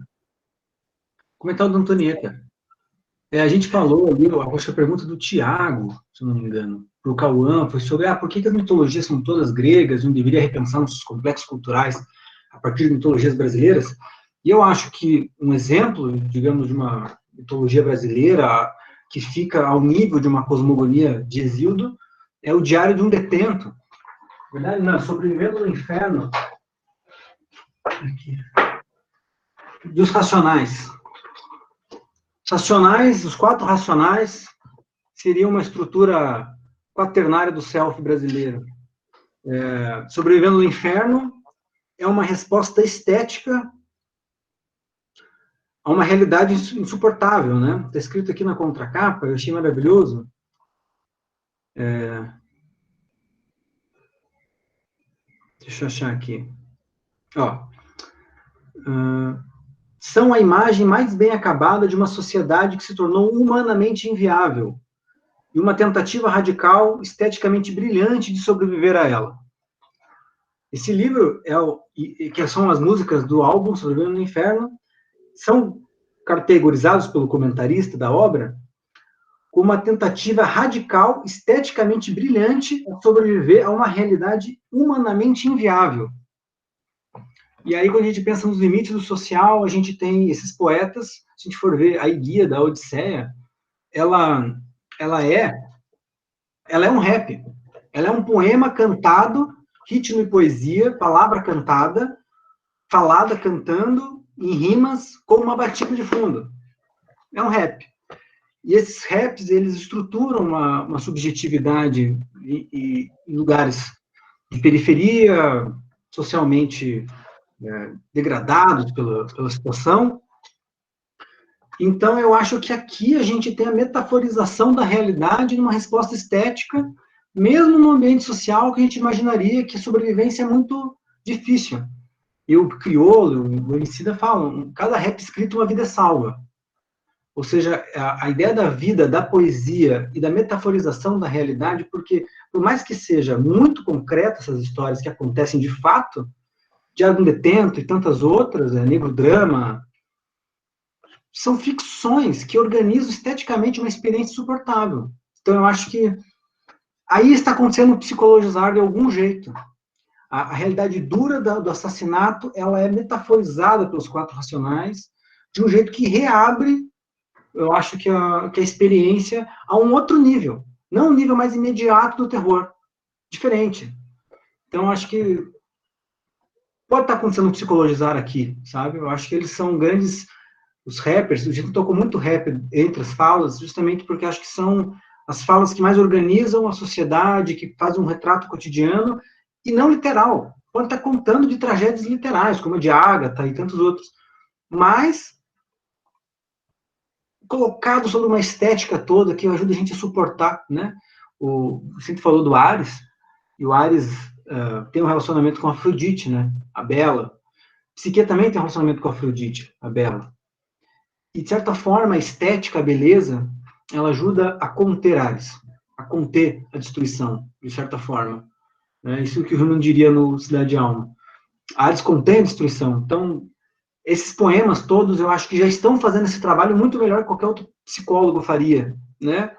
Comentar o da Antonieta. A gente falou ali, eu acho que a pergunta do Tiago, se não me engano, para o Cauã, foi sobre por que as mitologias são todas gregas, não deveria repensar nossos complexos culturais a partir de mitologias brasileiras. E eu acho que um exemplo, digamos, de uma mitologia brasileira que fica ao nível de uma cosmogonia de Hesíodo é o Diário de um Detento. Na verdade, não, Sobrevivendo no Inferno. Aqui. Dos racionais. Os 4 racionais seriam uma estrutura quaternária do self brasileiro. Sobrevivendo no Inferno é uma resposta estética a uma realidade insuportável, né? Está escrito aqui na contracapa, eu achei maravilhoso. Deixa eu achar aqui. São a imagem mais bem acabada de uma sociedade que se tornou humanamente inviável e uma tentativa radical, esteticamente brilhante de sobreviver a ela. Esse livro, que são as músicas do álbum Sobrevivendo no Inferno, são categorizados pelo comentarista da obra como uma tentativa radical, esteticamente brilhante de sobreviver a uma realidade humanamente inviável. E aí, quando a gente pensa nos limites do social, a gente tem esses poetas, se a gente for ver a Ilíada, a Odisseia, ela é um rap, ela é um poema cantado, ritmo e poesia, palavra cantada, falada cantando, em rimas, como uma batida de fundo. É um rap. E esses raps, eles estruturam uma subjetividade em lugares de periferia, socialmente degradados pela situação. Então, eu acho que aqui a gente tem a metaforização da realidade numa resposta estética, mesmo no ambiente social que a gente imaginaria que a sobrevivência é muito difícil. E o Criolo, o Emicida falam, cada rap escrito uma vida é salva. Ou seja, a ideia da vida, da poesia e da metaforização da realidade, porque por mais que seja muito concreta essas histórias que acontecem de fato, Diário de um Detento e tantas outras, Negro Drama, são ficções que organizam esteticamente uma experiência insuportável. Então, eu acho que aí está acontecendo um psicologizar de algum jeito. A realidade dura do assassinato, ela é metaforizada pelos 4 racionais de um jeito que reabre, eu acho que a experiência a um outro nível. Não um nível mais imediato do terror. Diferente. Então, eu acho que pode estar acontecendo um psicologizar aqui, sabe? Eu acho que eles são grandes... Os rappers, a gente tocou muito rap entre as falas, justamente porque acho que são as falas que mais organizam a sociedade, que fazem um retrato cotidiano, e não literal. Pode estar contando de tragédias literais, como a de Ágata e tantos outros, mas colocado sobre uma estética toda que ajuda a gente a suportar, né? Você falou do Ares, e o Ares tem um relacionamento com a Afrodite, né? A Bela. Psique também tem um relacionamento com a Afrodite, a Bela. E, de certa forma, a estética, a beleza, ela ajuda a conter Ares, a conter a destruição, de certa forma. Isso que o Riemann diria no Cidade de Alma. Ares contém a destruição. Então, esses poemas todos, eu acho que já estão fazendo esse trabalho muito melhor que qualquer outro psicólogo faria, né?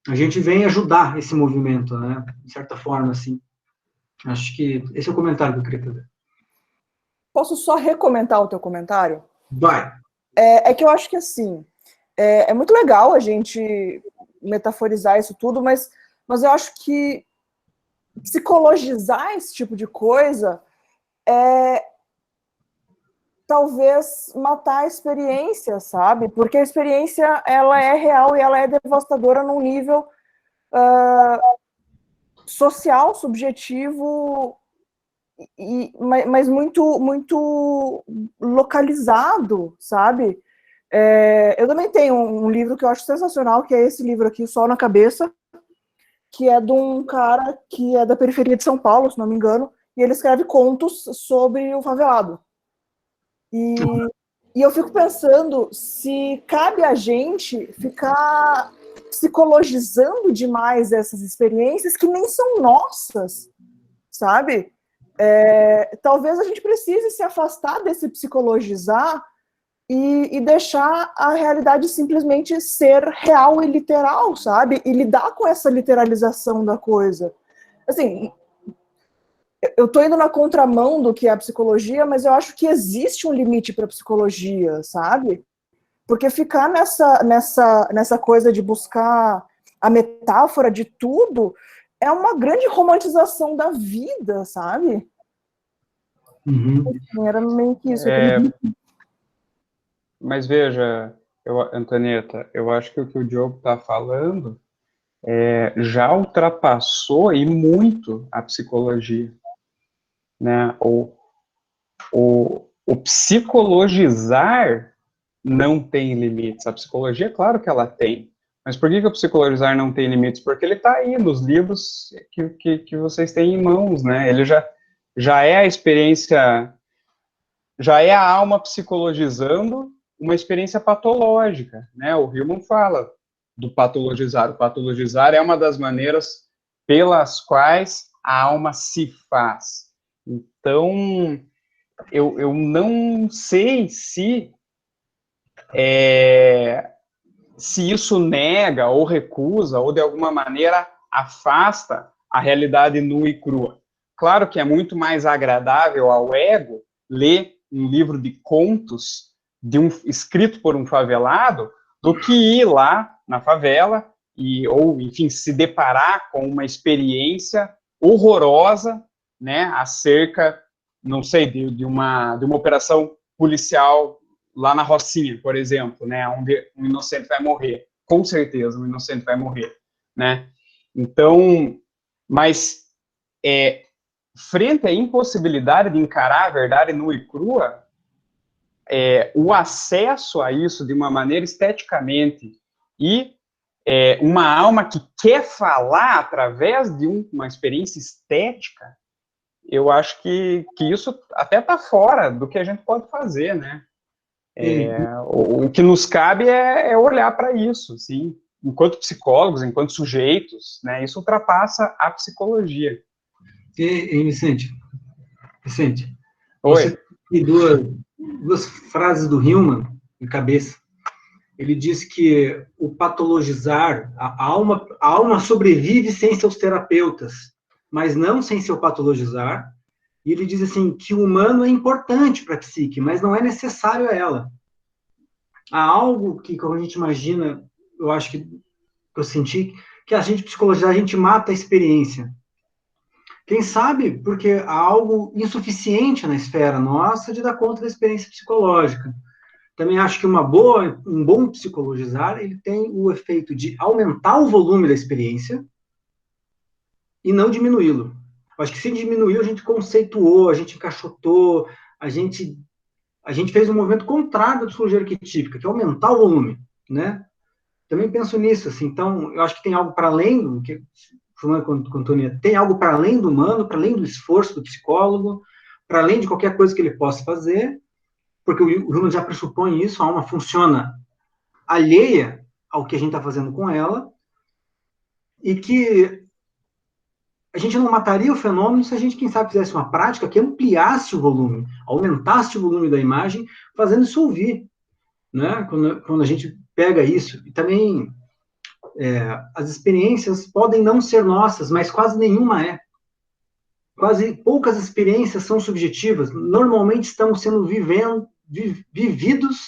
A gente vem ajudar esse movimento, né? De certa forma, assim. Acho que esse é o comentário que eu queria fazer. Posso só recomentar o teu comentário? Vai. É que eu acho que, assim, é muito legal a gente metaforizar isso tudo, mas eu acho que psicologizar esse tipo de coisa é talvez matar a experiência, sabe? Porque a experiência, ela é real e ela é devastadora num nível social, subjetivo, mas muito, muito localizado, sabe? Eu também tenho um livro que eu acho sensacional, que é esse livro aqui, Sol na Cabeça, que é de um cara que é da periferia de São Paulo, se não me engano, e ele escreve contos sobre o favelado. E eu fico pensando se cabe a gente ficar psicologizando demais essas experiências que nem são nossas, sabe? Talvez a gente precise se afastar desse psicologizar e deixar a realidade simplesmente ser real e literal, sabe? E lidar com essa literalização da coisa. Assim, eu estou indo na contramão do que é a psicologia, mas eu acho que existe um limite para a psicologia, sabe? Porque ficar nessa coisa de buscar a metáfora de tudo é uma grande romantização da vida, sabe? Era meio que isso. Mas veja, Antonieta, eu acho que o que o Diogo está falando já ultrapassou e muito a psicologia, né? O psicologizar não tem limites. A psicologia, claro que ela tem. Mas por que o psicologizar não tem limites? Porque ele está aí nos livros que vocês têm em mãos, né? Ele já é a experiência, já é a alma psicologizando uma experiência patológica, né? O Hillman fala do patologizar. O patologizar é uma das maneiras pelas quais a alma se faz. Então, eu não sei se isso nega ou recusa ou de alguma maneira afasta a realidade nua e crua. Claro que é muito mais agradável ao ego ler um livro de contos escrito por um favelado do que ir lá na favela ou, enfim, se deparar com uma experiência horrorosa, né, acerca, não sei, de uma operação policial lá na Rocinha, por exemplo, né, onde um inocente vai morrer. Com certeza, um inocente vai morrer, né? Então, mas frente à impossibilidade de encarar a verdade nua e crua, o acesso a isso de uma maneira esteticamente e uma alma que quer falar através de uma experiência estética, eu acho que isso até está fora do que a gente pode fazer, né? O que nos cabe é olhar para isso, sim, enquanto psicólogos, enquanto sujeitos, né? Isso ultrapassa a psicologia. Vicente, Oi. você tem duas frases do Hillman na cabeça. Ele diz que o patologizar, a alma sobrevive sem seus terapeutas, mas não sem seu patologizar. E ele diz assim que o humano é importante para a psique, mas não é necessário a ela. Há algo que, quando a gente imagina, eu acho que eu senti, que a gente psicologizar, a gente mata a experiência. Quem sabe porque há algo insuficiente na esfera nossa de dar conta da experiência psicológica. Também acho que um bom psicologizar, ele tem o efeito de aumentar o volume da experiência e não diminuí-lo. Acho que se diminuiu, a gente conceituou, a gente encaixotou, a gente fez um movimento contrário da psicologia arquetípica, que é aumentar o volume, né? Também penso nisso, assim. Então, eu acho que tem algo para além do que falando com a Antônia, tem algo para além do humano, para além do esforço do psicólogo, para além de qualquer coisa que ele possa fazer, porque o Hillman já pressupõe isso, a alma funciona alheia ao que a gente está fazendo com ela, e que a gente não mataria o fenômeno se a gente, quem sabe, fizesse uma prática que ampliasse o volume, aumentasse o volume da imagem, fazendo isso ouvir, né? Quando a gente pega isso. E também as experiências podem não ser nossas, mas quase nenhuma é. Quase poucas experiências são subjetivas. Normalmente estamos sendo vividos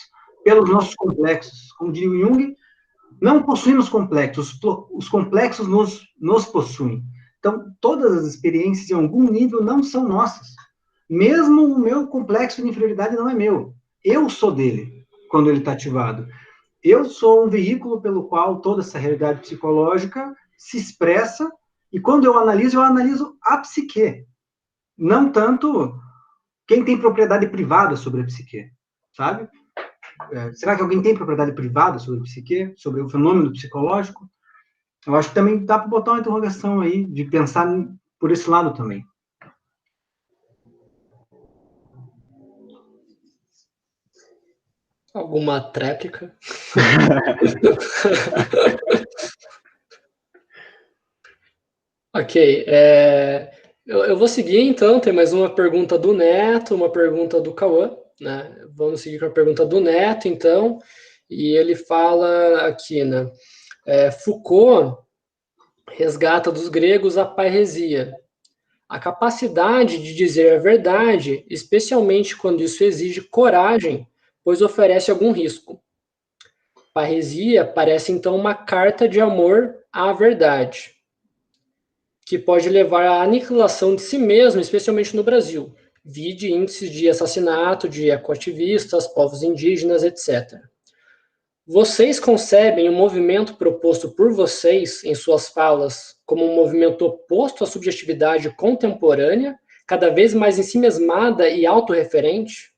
pelos nossos complexos. Como diria o Jung, não possuímos complexos, os complexos nos possuem. Então, todas as experiências, em algum nível, não são nossas. Mesmo o meu complexo de inferioridade não é meu. Eu sou dele, quando ele está ativado. Eu sou um veículo pelo qual toda essa realidade psicológica se expressa, e quando eu analiso a psique. Não tanto quem tem propriedade privada sobre a psique, sabe? Será que alguém tem propriedade privada sobre a psique, sobre o fenômeno psicológico? Eu acho que também dá para botar uma interrogação aí, de pensar por esse lado também. Alguma tréplica? Ok. Eu vou seguir, então. Tem mais uma pergunta do Neto, uma pergunta do Cauã, né? Vamos seguir com a pergunta do Neto, então. E ele fala aqui, né? Foucault resgata dos gregos a parresia. a capacidade de dizer a verdade, especialmente quando isso exige coragem, pois oferece algum risco. Parresia parece então uma carta de amor à verdade, que pode levar à aniquilação de si mesmo, especialmente no Brasil. Vide índices de assassinato de ecoativistas, povos indígenas, etc. Vocês concebem o movimento proposto por vocês em suas falas como um movimento oposto à subjetividade contemporânea, cada vez mais ensimesmada e autorreferente?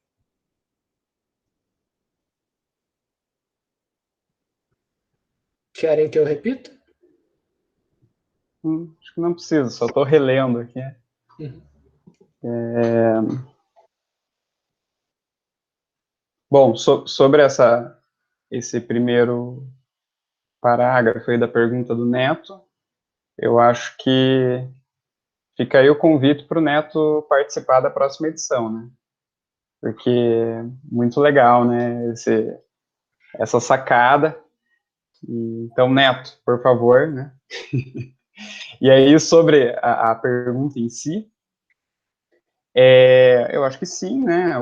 Querem que eu repita? Acho que não precisa, só estou relendo aqui. Bom, sobre esse primeiro parágrafo aí da pergunta do Neto, eu acho que fica aí o convite para o Neto participar da próxima edição, né? Porque é muito legal, né? Essa sacada. Então, Neto, por favor, né? E aí, sobre a pergunta em si, eu acho que sim, né?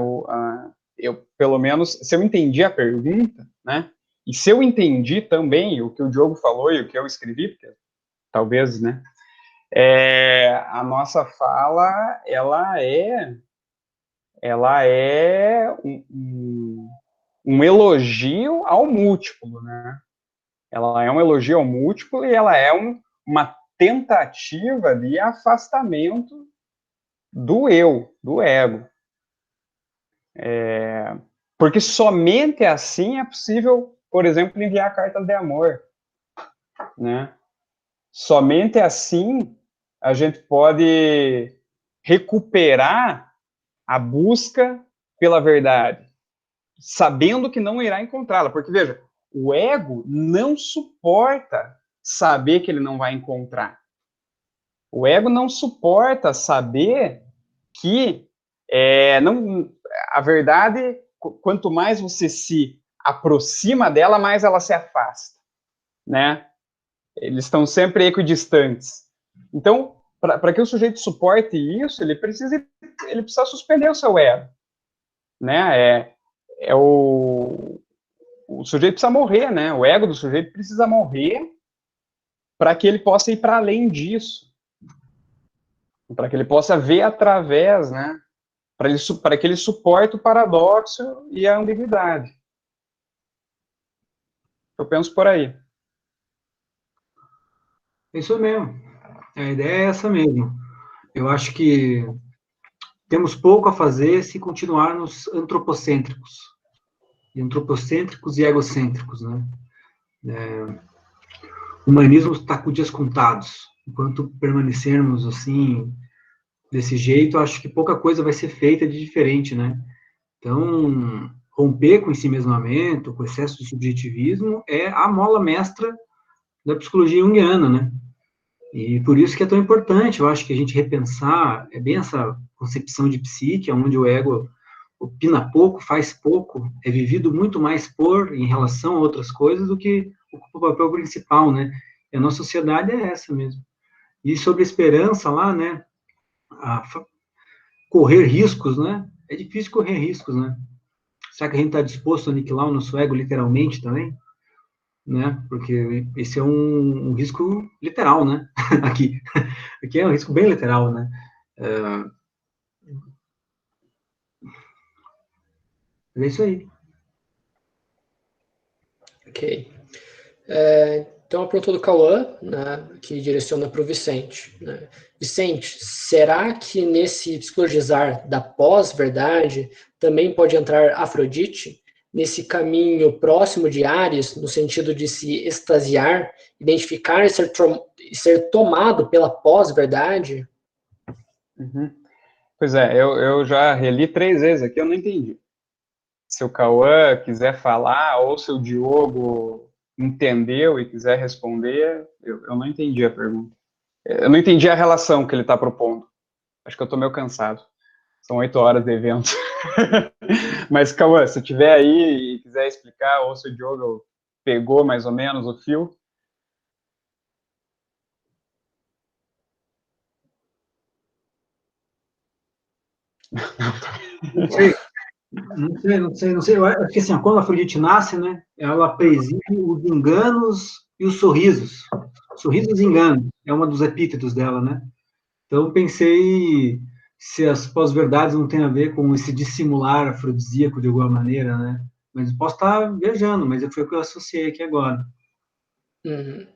Eu, pelo menos, se eu entendi a pergunta, né? E se eu entendi também o que o Diogo falou e o que eu escrevi, porque talvez, né? A nossa fala, ela é um elogio ao múltiplo, né? Ela é um elogio ao múltiplo e ela é uma tentativa de afastamento do eu, do ego. Porque somente assim é possível, por exemplo, enviar cartas de amor, né? Somente assim a gente pode recuperar a busca pela verdade, sabendo que não irá encontrá-la. Porque, veja, o ego não suporta saber que ele não vai encontrar. O ego não suporta saber que a verdade, quanto mais você se aproxima dela, mais ela se afasta, né? Eles estão sempre equidistantes. Então, para que o sujeito suporte isso, ele precisa suspender o seu ego, né? O sujeito precisa morrer, né? O ego do sujeito precisa morrer para que ele possa ir para além disso, para que ele possa ver através, né? Para que ele suporte o paradoxo e a ambiguidade. Eu penso por aí. É isso mesmo. A ideia é essa mesmo. Eu acho que temos pouco a fazer se continuarmos antropocêntricos e egocêntricos, né? O humanismo está com dias contados. Enquanto permanecermos assim, desse jeito, acho que pouca coisa vai ser feita de diferente, né? Então, romper com o ensimesmamento, com o excesso de subjetivismo, é a mola mestra da psicologia junguiana, né? E por isso que é tão importante, eu acho que a gente repensar, é bem essa concepção de psique, onde o ego opina pouco, faz pouco, é vivido muito mais por, em relação a outras coisas, do que ocupa o papel principal, né? E a nossa sociedade é essa mesmo. E sobre a esperança lá, né? Correr riscos, né? É difícil correr riscos, né? Será que a gente está disposto a aniquilar o nosso ego literalmente também? Né? Porque esse é um risco literal, né? Aqui é um risco bem literal, né? É isso aí. Ok. Então, a pergunta do Cauã, né, que direciona para o Vicente. Né? Vicente, será que nesse psicologizar da pós-verdade também pode entrar Afrodite? Nesse caminho próximo de Ares, no sentido de se extasiar, identificar e ser tomado pela pós-verdade? Uhum. Pois é, eu já reli 3 vezes aqui, eu não entendi. Se o Cauã quiser falar, ou se o Diogo entendeu e quiser responder, eu não entendi a pergunta. Eu não entendi a relação que ele está propondo. Acho que eu estou meio cansado. São 8 horas de evento. Mas, Cauã, se tiver aí e quiser explicar, ou se o Diogo pegou mais ou menos o fio. Não sei. Eu acho que assim, quando a Afrodite nasce, né, ela preside os enganos e os sorrisos. Sorrisos e enganos é uma dos epítetos dela, né? Então eu pensei se as pós-verdades não tem a ver com esse dissimular afrodisíaco de alguma maneira, né? Mas posso estar viajando, mas foi o que eu associei aqui agora. Uhum.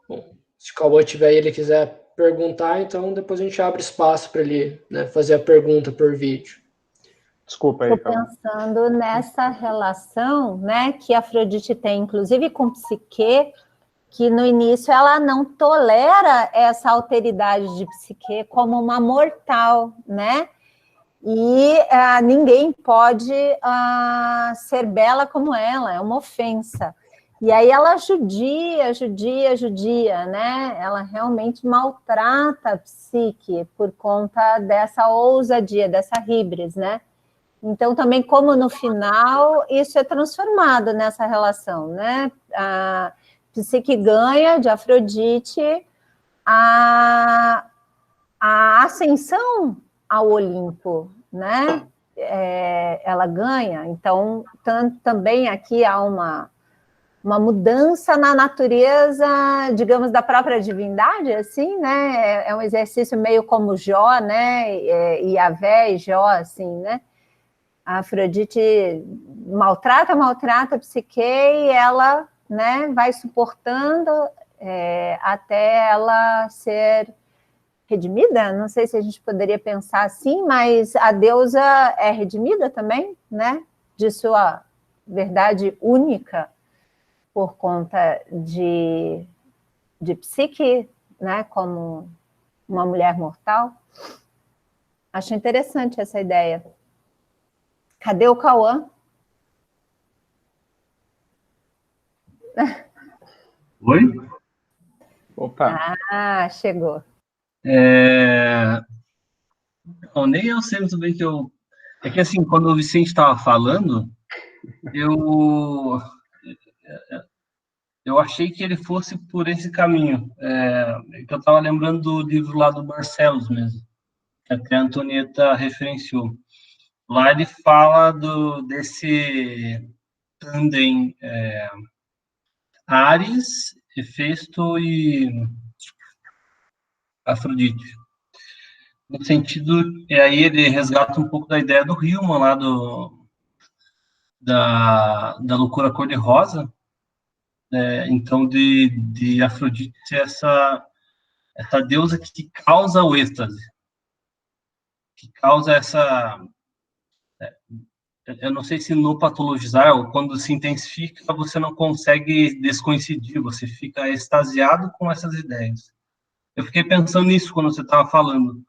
Bom, se o Cauã tiver aí, ele quiser perguntar, então depois a gente abre espaço para ele, né, fazer a pergunta por vídeo. Desculpa aí, Estou pensando nessa relação, né, que Afrodite tem, inclusive com Psique, que no início ela não tolera essa alteridade de Psique como uma mortal, né? E ninguém pode ser bela como ela, é uma ofensa. E aí ela judia, né? Ela realmente maltrata a Psique por conta dessa ousadia, dessa híbris, né? Então, também, como no final, isso é transformado nessa relação, né? A Psique ganha de Afrodite a ascensão ao Olimpo, né? Ela ganha. Então, também aqui há uma mudança na natureza, digamos, da própria divindade, assim, né? É um exercício meio como Jó, né? Yahvé e Jó, assim, né? A Afrodite maltrata a Psique e ela, né, vai suportando até ela ser redimida. Não sei se a gente poderia pensar assim, mas a deusa é redimida também, né, de sua verdade única por conta de Psique, né, como uma mulher mortal. Acho interessante essa ideia. Cadê o Cauã? Oi? Opa. Chegou. Bom, nem eu sei muito bem que eu... É que assim, quando o Vicente estava falando, eu achei que ele fosse por esse caminho. Que eu estava lembrando do livro lá do Barcelos mesmo, que até a Antonieta referenciou. Lá ele fala desse tandem Ares, Hefesto e Afrodite. No sentido, e aí ele resgata um pouco da ideia do Hillman lá da loucura cor-de-rosa, então de Afrodite ser essa deusa que causa o êxtase, que causa essa... Eu não sei se no patologizar, ou quando se intensifica, você não consegue descoincidir, você fica extasiado com essas ideias. Eu fiquei pensando nisso quando você estava falando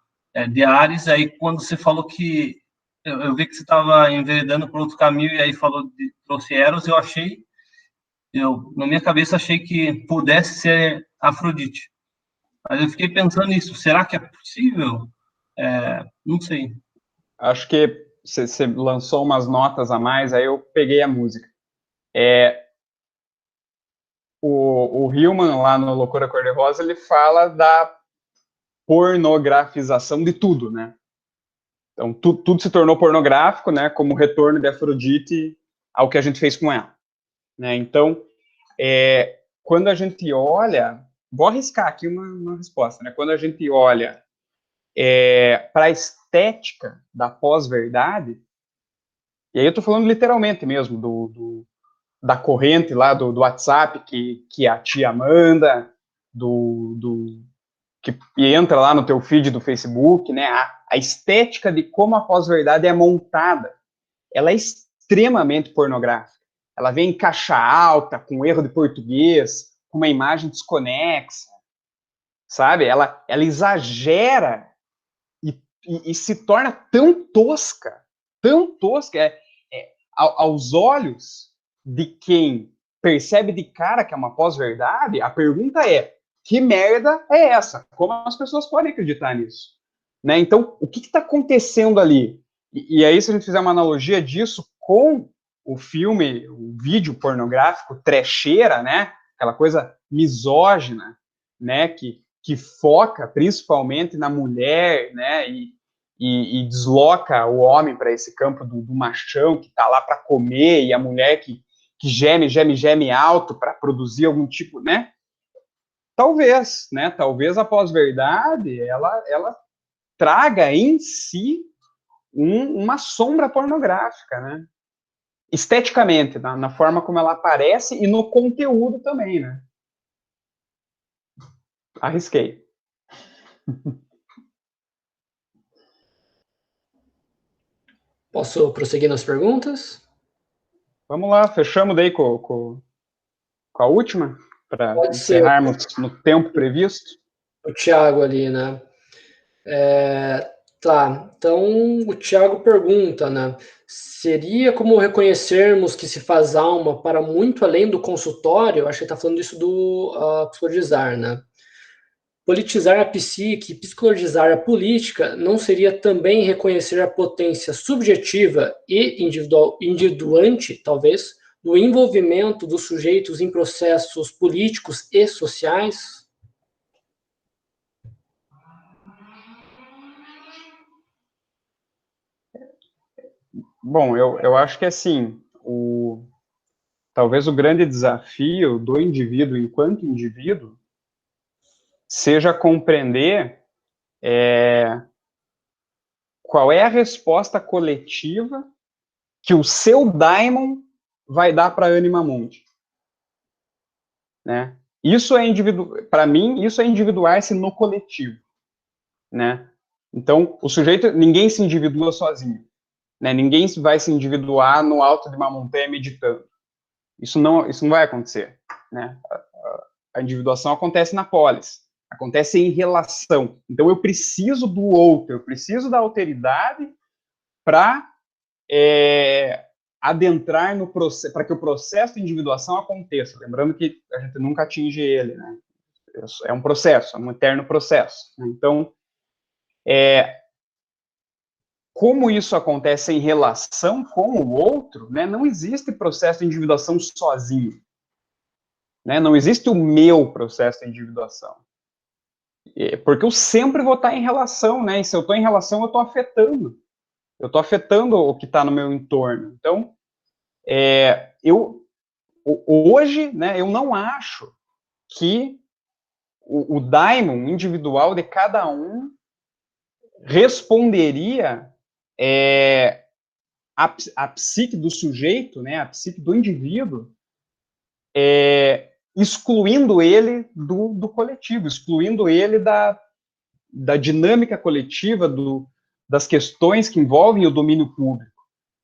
de Ares, aí quando você falou que... Eu vi que você estava enveredando por outro caminho, e aí trouxe Eros, na minha cabeça, achei que pudesse ser Afrodite. Mas eu fiquei pensando nisso, será que é possível? Não sei. Acho que você lançou umas notas a mais, aí eu peguei a música. O Hillman, lá no Loucura Cor-de-Rosa, ele fala da pornografização de tudo, né? Então, tudo se tornou pornográfico, né? Como o retorno de Afrodite ao que a gente fez com ela. Né? Então, quando a gente olha... Vou arriscar aqui uma resposta, né? Quando a gente olha para a estética da pós-verdade, e aí eu estou falando literalmente mesmo, da corrente lá do WhatsApp que a tia manda, que entra lá no teu feed do Facebook, né? A estética de como a pós-verdade é montada, ela é extremamente pornográfica. Ela vem em caixa alta, com erro de português, com uma imagem desconexa, sabe? Ela exagera e se torna tão tosca, aos olhos de quem percebe de cara que é uma pós-verdade, a pergunta é: que merda é essa? Como as pessoas podem acreditar nisso? Né? Então, o que está acontecendo ali? E aí, se a gente fizer uma analogia disso com o filme, o vídeo pornográfico, trecheira, né? Aquela coisa misógina, né? Que foca principalmente na mulher, né? e desloca o homem para esse campo do machão que está lá para comer, e a mulher que geme alto para produzir algum tipo, né? Talvez, né? Talvez a pós-verdade ela traga em si uma sombra pornográfica, né? Esteticamente, na forma como ela aparece e no conteúdo também, né? Arrisquei. Posso prosseguir nas perguntas? Vamos lá, fechamos daí com a última, para Pode ser. encerrarmos no tempo previsto. O Thiago ali, né? Tá, então o Thiago pergunta, né? Seria como reconhecermos que se faz alma para muito além do consultório? Eu acho que ele está falando isso do psicologizar, né? Politizar a psique, psicologizar a política, não seria também reconhecer a potência subjetiva e individuante, talvez, do envolvimento dos sujeitos em processos políticos e sociais? Bom, eu acho que assim, talvez o grande desafio do indivíduo enquanto indivíduo seja compreender qual é a resposta coletiva que o seu daimon vai dar para a Anima Mundi, né? Isso é para mim, isso é individuar-se no coletivo, né? Então, o sujeito, ninguém se individua sozinho, né? Ninguém vai se individuar no alto de uma montanha meditando. Isso não vai acontecer, né? A individuação acontece na polis, acontece em relação. Então, eu preciso do outro, eu preciso da alteridade para adentrar no processo, para que o processo de individuação aconteça. Lembrando que a gente nunca atinge ele, né? É um processo, é um eterno processo. Então, como isso acontece em relação com o outro, né? Não existe processo de individuação sozinho. Né? Não existe o meu processo de individuação. Porque eu sempre vou estar em relação, né? E se eu estou em relação, eu estou afetando. Eu estou afetando o que está no meu entorno. Então, hoje, né, eu não acho que o daimon individual de cada um responderia a psique do sujeito, né, a psique do indivíduo, excluindo ele do coletivo, excluindo ele da dinâmica coletiva, das questões que envolvem o domínio público.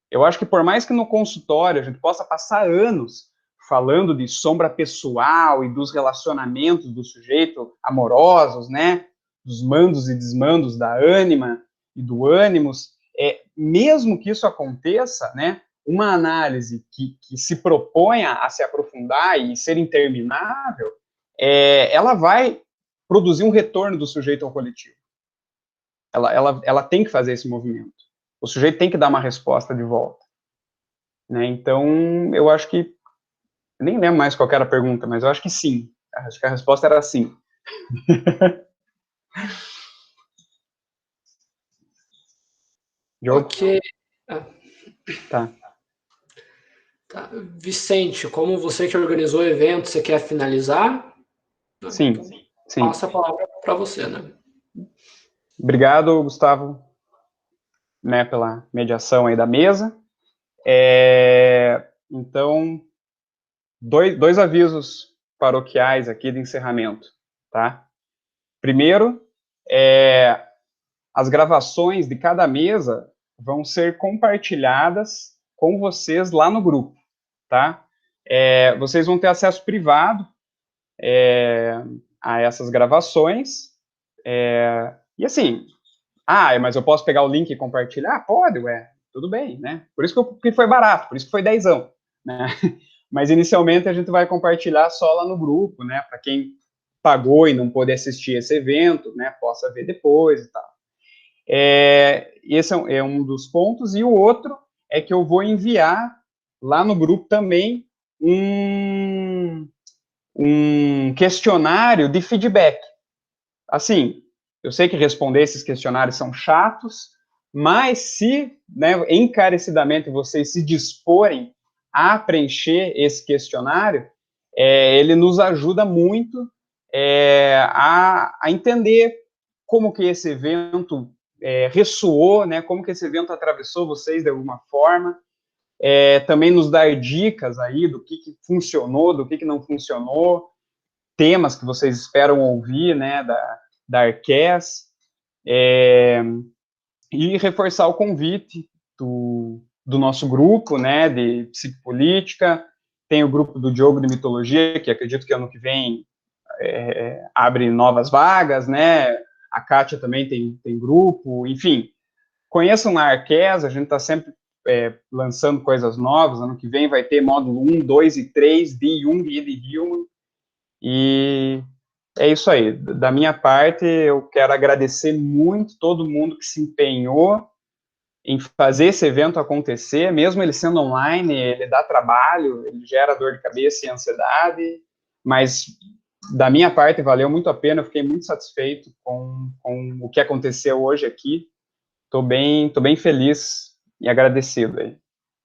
Eu acho que por mais que no consultório a gente possa passar anos falando de sombra pessoal e dos relacionamentos do sujeito amorosos, né, dos mandos e desmandos da ânima e do ânimos, mesmo que isso aconteça, né, uma análise que se proponha a se aprofundar e ser interminável, ela vai produzir um retorno do sujeito ao coletivo. Ela tem que fazer esse movimento. O sujeito tem que dar uma resposta de volta. Né? Então, eu acho que... Nem lembro mais qual era a pergunta, mas eu acho que sim. Acho que a resposta era sim. Ok. Tá. Tá. Vicente, como você que organizou o evento, você quer finalizar? Sim, então, sim. Passo a palavra para você, né? Obrigado, Gustavo, né, pela mediação aí da mesa. Então, dois avisos paroquiais aqui de encerramento, tá? Primeiro, as gravações de cada mesa vão ser compartilhadas com vocês lá no grupo, tá? Vocês vão ter acesso privado a essas gravações, e assim, mas eu posso pegar o link e compartilhar? Pode, tudo bem, né? Por isso que foi barato, por isso que foi 10ão, né? Mas inicialmente a gente vai compartilhar só lá no grupo, né? Para quem pagou e não pôde assistir esse evento, né? Possa ver depois e tal. Esse é um dos pontos, e o outro é que eu vou enviar lá no grupo também um questionário de feedback. Assim, eu sei que responder esses questionários são chatos, mas se, né, encarecidamente vocês se disporem a preencher esse questionário, ele nos ajuda muito a entender como que esse evento ressoou, né, como que esse evento atravessou vocês de alguma forma, também nos dar dicas aí do que funcionou, do que não funcionou, temas que vocês esperam ouvir, né, da Arques, e reforçar o convite do nosso grupo, né, de psicopolítica. Tem o grupo do Diogo de Mitologia, que acredito que ano que vem abre novas vagas, né, a Kátia também tem grupo, enfim, conheçam a Arques, a gente está sempre lançando coisas novas. Ano que vem vai ter módulo 1, 2 e 3 de Jung e de Hillman, e é isso aí. Da minha parte, eu quero agradecer muito todo mundo que se empenhou em fazer esse evento acontecer, mesmo ele sendo online, ele dá trabalho, ele gera dor de cabeça e ansiedade, mas da minha parte valeu muito a pena, eu fiquei muito satisfeito com o que aconteceu hoje aqui, estou bem feliz e agradecido aí.